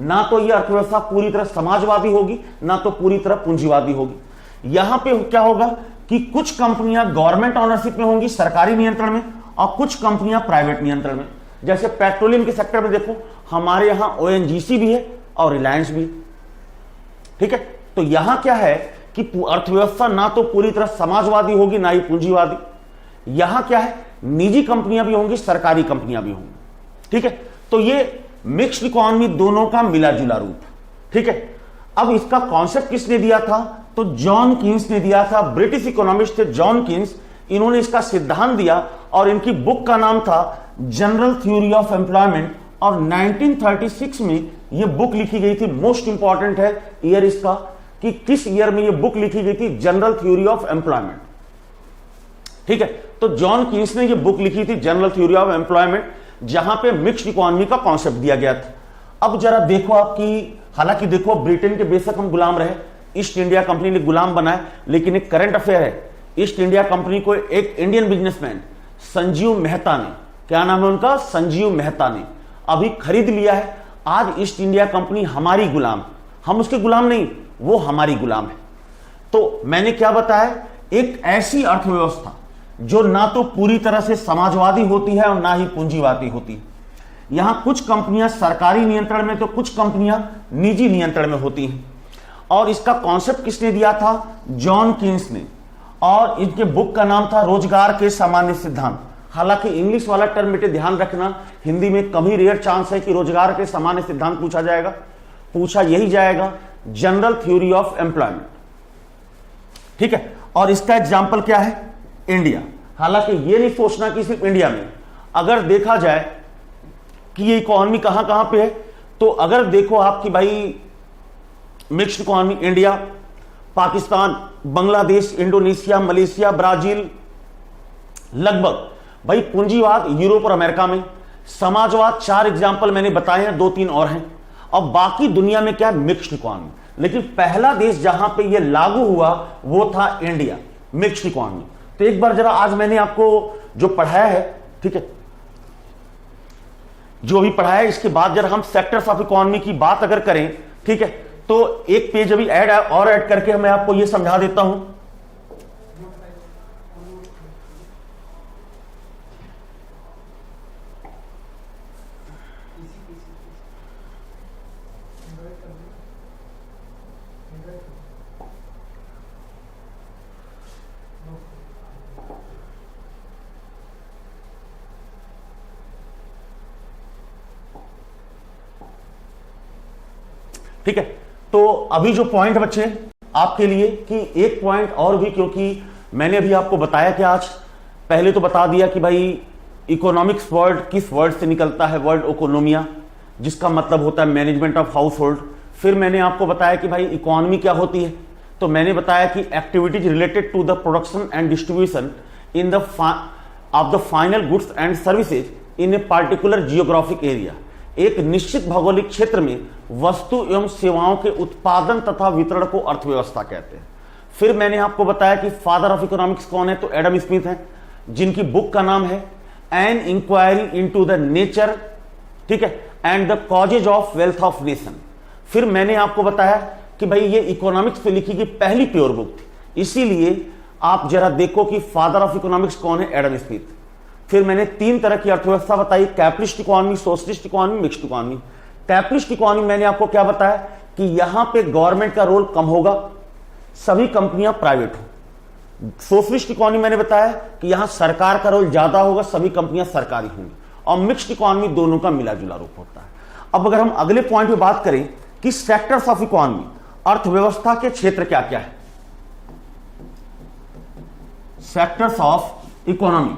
ना तो ये अर्थव्यवस्था पूरी तरह समाजवादी होगी, ना तो पूरी तरह पूंजीवादी होगी। यहां पे क्या होगा कि कुछ कंपनियां गवर्नमेंट ऑनरशिप में होंगी, सरकारी नियंत्रण में, और कुछ कंपनियां प्राइवेट नियंत्रण में। जैसे पेट्रोलियम के सेक्टर में देखो हमारे यहां ओएनजीसी भी है और रिलायंस भी। ठीक है, तो यहां क्या है कि अर्थव्यवस्था ना तो पूरी तरह समाजवादी होगी ना ही पूंजीवादी। यहां क्या है, निजी कंपनियां भी होंगी, सरकारी कंपनियां भी होंगी। ठीक है, तो ये मिक्स्ड इकोनॉमी दोनों का मिला जुला रूप। ठीक है, अब इसका कॉन्सेप्ट किसने दिया था, तो जॉन कीन्स ने दिया था। ब्रिटिश इकोनॉमिस्ट थे जॉन कीन्स, इन्होंने इसका सिद्धांत दिया और इनकी बुक का नाम था जनरल थ्योरी ऑफ एम्प्लॉयमेंट, और 1936 में यह बुक लिखी गई थी। मोस्ट इंपॉर्टेंट है ईयर इसका कि किस ईयर में यह बुक लिखी गई थी, जनरल थ्योरी ऑफ एम्प्लॉयमेंट। ठीक है, तो जॉन कीन्स ने यह बुक लिखी थी जनरल थ्योरी ऑफ एम्प्लॉयमेंट, जहां पे मिक्स्ड इकोनॉमी का कॉन्सेप्ट दिया गया था। अब जरा देखो आपकी, हालांकि देखो ब्रिटेन के बेशक हम गुलाम रहे, ईस्ट इंडिया कंपनी ने गुलाम बनाया, लेकिन एक करंट अफेयर है, ईस्ट इंडिया कंपनी को एक इंडियन बिजनेसमैन संजीव मेहता ने, क्या नाम है उनका, संजीव मेहता ने अभी खरीद लिया है। आज ईस्ट इंडिया कंपनी हमारी गुलाम, हम उसके गुलाम नहीं, वो हमारी गुलाम है। तो मैंने क्या बताया, एक ऐसी अर्थव्यवस्था जो ना तो पूरी तरह से समाजवादी होती है और ना ही पूंजीवादी होती है। यहां कुछ कंपनियां सरकारी नियंत्रण में तो कुछ कंपनियां निजी नियंत्रण में होती हैं। और इसका कॉन्सेप्ट किसने दिया था, जॉन कीन्स ने, और इनके बुक का नाम था रोजगार के सामान्य सिद्धांत। हालांकि इंग्लिश वाला टर्म बेटे ध्यान रखना, हिंदी में कभी रेयर चांस है कि रोजगार के सामान्य सिद्धांत पूछा जाएगा, पूछा यही जाएगा जनरल थ्योरी ऑफ एम्प्लॉयमेंट। ठीक है, और इसका एग्जाम्पल क्या है, इंडिया। हालांकि ये नहीं सोचना कि सिर्फ इंडिया में, अगर देखा जाए कि ये इकोनॉमी कहां कहां पे है, तो अगर देखो आप कि भाई mixed economy India, Pakistan, Bangladesh, Indonesia, Malaysia, Brazil, लगभग भाई पूंजीवाद यूरोप और अमेरिका में, समाजवाद 4 एग्जाम्पल मैंने बताए हैं, 2-3 और हैं, और बाकी दुनिया में क्या है, मिक्स्ड इकोनॉमी। लेकिन पहला देश जहां पे ये लागू हुआ वो था इंडिया, मिक्स्ड इकोनॉमी। तो एक बार जरा आज मैंने आपको जो पढ़ाया है, ठीक है, जो भी पढ़ाया है, इसके बाद जरा हम सेक्टर्स ऑफ इकोनॉमी की बात अगर करें, ठीक है, तो एक पेज अभी ऐड करके मैं आपको ये समझा देता हूं। ठीक है, तो अभी जो पॉइंट बच्चे आपके लिए कि एक पॉइंट और भी, क्योंकि मैंने अभी आपको बताया कि आज पहले तो बता दिया कि भाई इकोनॉमिक्स वर्ड किस वर्ड से निकलता है, वर्ड इकोनोमिया, जिसका मतलब होता है मैनेजमेंट ऑफ हाउस होल्ड। फिर मैंने आपको बताया कि भाई इकोनॉमी क्या होती है, तो मैंने बताया कि activities related to the production and distribution in the of the final goods and services in a particular geographic area, एक निश्चित भौगोलिक क्षेत्र में वस्तु एवं सेवाओं के उत्पादन तथा वितरण को अर्थव्यवस्था कहते हैं। फिर मैंने आपको बताया कि फादर ऑफ इकोनॉमिक्स कौन है, तो एडम स्मिथ हैं, जिनकी बुक का नाम है an inquiry into the nature, ठीक है, and the causes of wealth of nation. फिर मैंने आपको बताया कि भाई ये इकोनॉमिक्स पे लिखी गई पहली प्योर बुक थी, इसीलिए आप जरा देखो कि फादर ऑफ इकोनॉमिक्स कौन है, एडम स्मिथ। फिर मैंने 3 तरह की अर्थव्यवस्था बताई, capitalist economy, socialist economy, mixed economy. Capitalist economy मैंने आपको क्या बताया कि यहां पे गवर्नमेंट का रोल कम होगा, सभी कंपनियां प्राइवेट हो। सोशलिस्ट इकोनॉमी मैंने बताया कि यहां सरकार का रोल ज्यादा होगा, सभी कंपनियां सरकारी होंगी। और मिक्स्ड इकोनॉमी दोनों का मिला जुला रूप होता है। अब अगर हम अगले पॉइंट पे बात करें कि सेक्टर्स ऑफ इकोनॉमी, अर्थव्यवस्था के क्षेत्र क्या क्या है, सेक्टर्स ऑफ इकोनॉमी,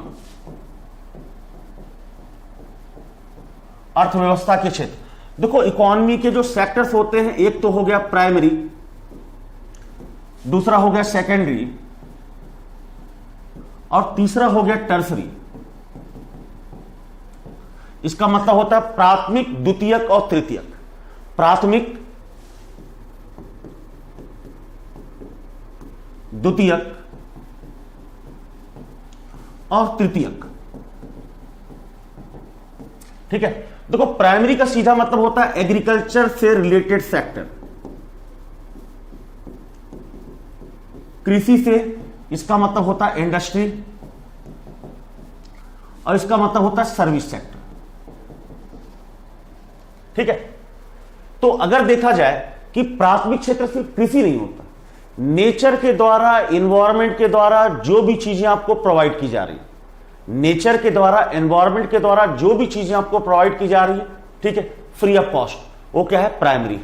अर्थव्यवस्था के क्षेत्र। देखो इकोनॉमी के जो सेक्टर्स होते हैं, एक तो हो गया प्राइमरी, दूसरा हो गया सेकेंडरी, और तीसरा हो गया टर्सरी। इसका मतलब होता है प्राथमिक, द्वितीयक और तृतीयक। प्राथमिक, द्वितीयक और तृतीयक, ठीक है। देखो प्राइमरी का सीधा मतलब होता है एग्रीकल्चर से रिलेटेड सेक्टर, कृषि से इसका मतलब होता है इंडस्ट्री, और इसका मतलब होता है सर्विस सेक्टर, ठीक है। तो अगर देखा जाए कि प्राथमिक क्षेत्र सिर्फ कृषि नहीं होता, नेचर के द्वारा, इन्वायरमेंट के द्वारा जो भी चीजें आपको प्रोवाइड की जा रही है, नेचर के द्वारा, एनवायरमेंट के द्वारा जो भी चीजें आपको प्रोवाइड की जा रही है, ठीक है, फ्री ऑफ कॉस्ट, वो क्या है, प्राइमरी।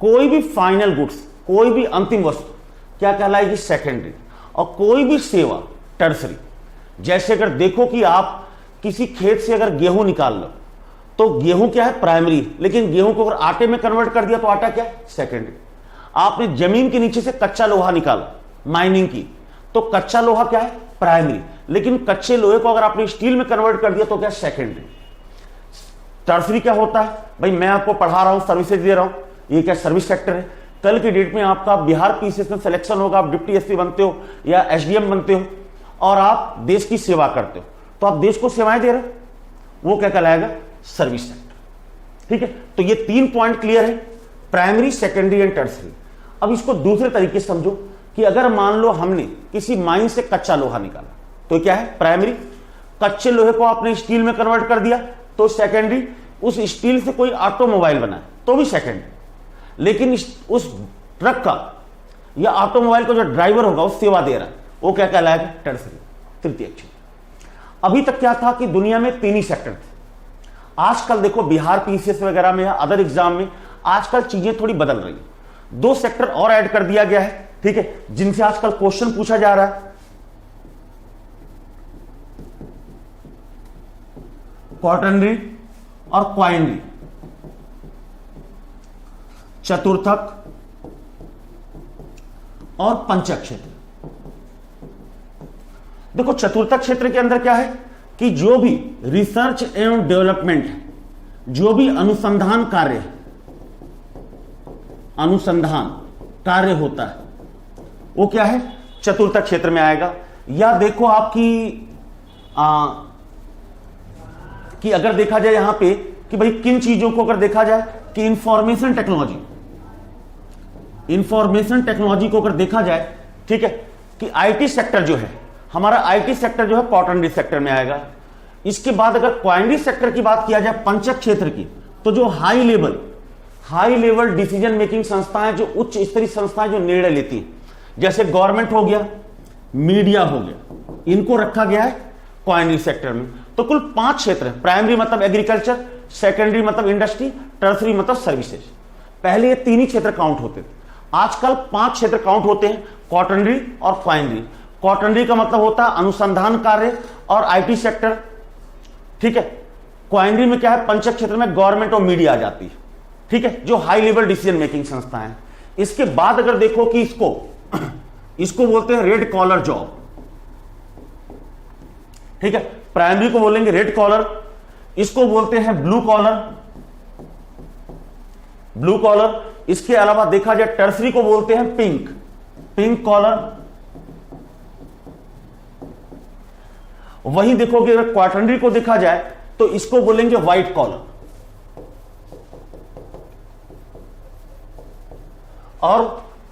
कोई भी फाइनल गुड्स, कोई भी अंतिम वस्तु क्या कहलाएगी, सेकेंडरी। और कोई भी सेवा, टर्सरी। जैसे अगर देखो कि आप किसी खेत से अगर गेहूं निकाल लो तो गेहूं क्या है, प्राइमरी, लेकिन गेहूं को अगर आटे में कन्वर्ट कर दिया तो आटा क्या है, सेकेंडरी। आपने जमीन के नीचे से कच्चा लोहा निकाला, माइनिंग की, तो कच्चा लोहा क्या है, प्राइमरी, लेकिन कच्चे लोहे को अगर आपने स्टील में कन्वर्ट कर दिया तो क्या, सेकेंडरी। टर्सरी क्या होता है, भाई मैं आपको पढ़ा रहा हूं, सर्विसेज दे रहा हूं, ये क्या, सर्विस सेक्टर है। कल की डेट में आपका बिहार पीसीएस में सिलेक्शन होगा, आप डिप्टी एसपी बनते हो या एसडीएम बनते हो और आप देश की सेवा करते हो, तो आप देश को सेवाएं दे रहे हो, वो क्या कहलाएगा, सर्विस सेक्टर, ठीक है। तो ये 3 पॉइंट क्लियर है, प्राइमरी, सेकेंडरी एंड टर्सरी। अब इसको दूसरे तरीके से समझो कि अगर मान लो हमने किसी माइन से कच्चा लोहा निकाला तो क्या है, प्राइमरी। कच्चे लोहे को आपने स्टील में कन्वर्ट कर दिया तो सेकेंडरी। उस स्टील से कोई ऑटोमोबाइल बना तो भी सेकेंडरी। लेकिन उस ट्रक का या ऑटोमोबाइल का जो ड्राइवर होगा वो सेवा दे रहा है, वो क्या कहलाएगा, टर्सरी, तृतीय क्षेत्र। अभी तक क्या था कि दुनिया में 3 ही सेक्टर थे। आजकल देखो बिहार पीसीएस वगैरह में या अदर एग्जाम में आजकल चीजें थोड़ी बदल रही हैं। 2 सेक्टर और ऐड कर दिया गया है, ठीक है, जिनसे आजकल क्वेश्चन पूछा जा रहा है। क्वार्टनरी और क्वाइनरी, चतुर्थक और पंचक क्षेत्र। देखो चतुर्थक क्षेत्र के अंदर क्या है कि जो भी रिसर्च एवं डेवलपमेंट है, जो भी अनुसंधान कार्य है, अनुसंधान कार्य होता है, वो क्या है, चतुर्थक क्षेत्र में आएगा। या देखो आपकी कि अगर देखा जाए यहां पे कि भाई किन चीजों को अगर देखा जाए कि इंफॉर्मेशन टेक्नोलॉजी, इंफॉर्मेशन टेक्नोलॉजी को अगर देखा जाए, ठीक है, कि आईटी सेक्टर जो है हमारा, आईटी सेक्टर जो है क्वार्टरनरी सेक्टर में आएगा। इसके बाद अगर क्वाइनरी सेक्टर की बात किया जाए, पंचक क्षेत्र की, तो जो हाई लेवल डिसीजन मेकिंग संस्थाएं, जो उच्च स्तरीय संस्थाएं जो निर्णय लेती हैं, जैसे गवर्नमेंट हो गया, मीडिया हो गया, इनको रखा गया है क्वाइनरी सेक्टर में। तो कुल 5 क्षेत्र है। प्राइमरी मतलब एग्रीकल्चर, सेकेंडरी मतलब इंडस्ट्री, टर्सरी मतलब सर्विसेज। पहले ये 3 ही क्षेत्र काउंट होते थे, आजकल 5 क्षेत्र काउंट होते हैं, क्वार्टरनरी और क्वाइनरी। क्वार्टरनरी का मतलब होता है अनुसंधान कार्य और आईटी सेक्टर, ठीक है। क्वाइनरी में क्या है, पंचक क्षेत्र में गवर्नमेंट और मीडिया आ जाती है, ठीक है, जो हाई लेवल डिसीजन मेकिंग संस्था है। इसके बाद अगर देखो कि इसको बोलते हैं रेड कॉलर जॉब, ठीक है। प्राइमरी को बोलेंगे रेड कॉलर, इसको बोलते हैं ब्लू कॉलर, ब्लू कॉलर। इसके अलावा देखा जाए टर्सरी को बोलते हैं पिंक, पिंक कॉलर। वहीं देखोगे अगर क्वार्टरनरी को देखा जाए तो इसको बोलेंगे व्हाइट कॉलर, और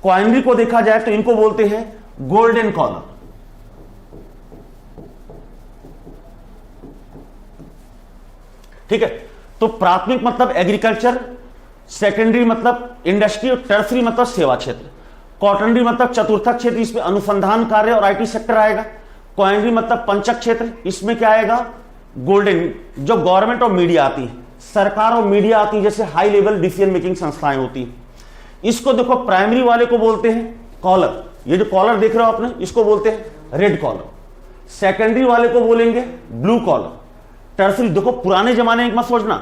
क्वाइनरी को देखा जाए तो इनको बोलते हैं गोल्डन कॉलर। ठीक है। तो प्राथमिक मतलब एग्रीकल्चर, सेकेंडरी मतलब इंडस्ट्री, और टर्सरी मतलब सेवा क्षेत्र। क्वार्टरनरी मतलब चतुर्थक क्षेत्र, इसमें अनुसंधान कार्य और आईटी सेक्टर आएगा। क्वाइनरी मतलब पंचक क्षेत्र, इसमें क्या आएगा, गोल्डन, जो गवर्नमेंट और मीडिया आती है, सरकार और मीडिया आती है, जैसे हाई लेवल डिसीजन मेकिंग संस्थाएं होती है। इसको देखो प्राइमरी वाले को बोलते हैं कॉलर, ये जो कॉलर देख रहे हो आपने, इसको बोलते हैं रेड कॉलर। सेकेंडरी वाले को बोलेंगे ब्लू कॉलर। टर्सरी देखो पुराने जमाने में मत सोचना,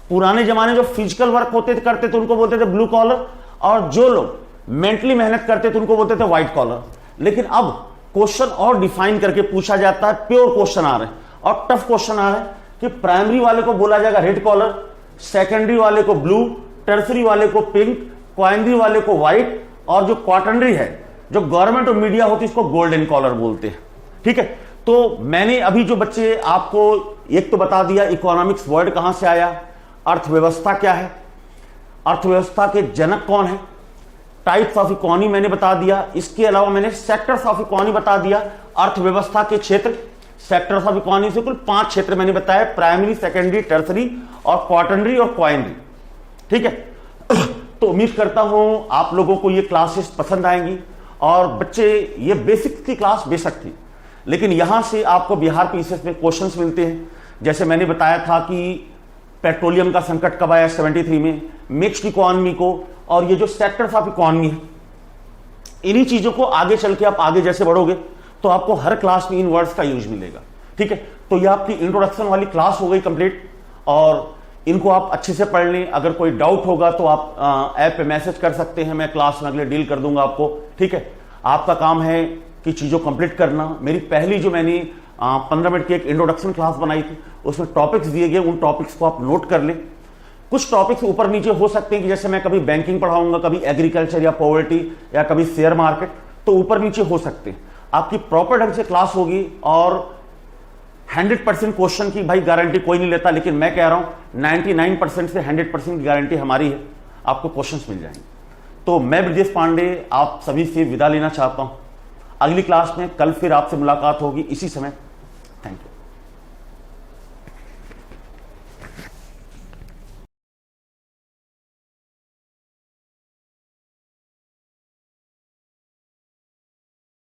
पुराने जमाने जो फिजिकल वर्क होते थे करते थे उनको बोलते थे ब्लू कॉलर, और जो लोग मेंटली मेहनत करते थे उनको बोलते थे व्हाइट कॉलर। लेकिन अब क्वेश्चन और डिफाइन करके पूछा जाता है, प्योर क्वेश्चन आ रहे हैं और टफ क्वेश्चन आ रहे हैं कि प्राइमरी वाले को बोला जाएगा रेड कॉलर, सेकेंडरी वाले को ब्लू, टर्सरी वाले को पिंक, क्वाइनरी वाले को व्हाइट, और जो क्वार्टरनरी है, जो गवर्नमेंट और मीडिया होती है, इसको गोल्डन कॉलर बोलते हैं। ठीक है। तो मैंने अभी जो बच्चे आपको एक तो बता दिया इकोनॉमिक्स वर्ड कहां से आया, अर्थव्यवस्था क्या है, अर्थव्यवस्था के जनक कौन है, टाइप्स ऑफ इकोनॉमी मैंने बता दिया। इसके अलावा मैंने सेक्टर्स ऑफ इकोनॉमी बता दिया, अर्थव्यवस्था के क्षेत्र। सेक्टर्स ऑफ इकोनॉमी से कुल 5 क्षेत्र मैंने बताया, प्राइमरी, सेकेंडरी, टर्सरी और क्वार्टरनरी और क्वाइनरी। ठीक है। तो उम्मीद करता हूं आप लोगों को ये क्लासेस पसंद आएंगी। और बच्चे, ये बेसिक की क्लास बेशक थी, लेकिन यहां से आपको बिहार पीसीएस में क्वेश्चंस मिलते हैं। जैसे मैंने बताया था कि पेट्रोलियम का संकट कब आया 73 में, मिक्स्ड इकोनॉमी को, और ये जो सेक्टर्स ऑफ इकोनॉमी है, इन्हीं चीजों को आगे चल के आप आगे जैसे बढ़ोगे तो आपको हर क्लास में इन वर्ड्स का यूज मिलेगा। ठीक है। तो ये आपकी इंट्रोडक्शन वाली क्लास हो गई कंप्लीट, और इनको आप अच्छे से पढ़ लें। अगर कोई डाउट होगा तो आप ऐप पे मैसेज कर सकते हैं, मैं क्लास में अगले डील कर दूंगा आपको। ठीक है। आपका काम है कि चीज़ों कंप्लीट करना। मेरी पहली जो मैंने 15 मिनट की एक इंट्रोडक्शन क्लास बनाई थी, उसमें टॉपिक्स दिए गए, उन टॉपिक्स को आप नोट कर लें। कुछ टॉपिक्स ऊपर नीचे हो सकते हैं कि जैसे मैं कभी बैंकिंग पढ़ाऊंगा, कभी एग्रीकल्चर या पॉवर्टी, या कभी शेयर मार्केट, तो ऊपर नीचे हो सकते हैं। आपकी प्रॉपर ढंग से क्लास होगी, और 100% क्वेश्चन की भाई गारंटी कोई नहीं लेता, लेकिन मैं कह रहा हूं 99% से 100% की गारंटी हमारी है, आपको क्वेश्चंस मिल जाएंगे। तो मैं ब्रजेश पांडे आप सभी से विदा लेना चाहता हूं। अगली क्लास में कल फिर आपसे मुलाकात होगी इसी समय। Thank you.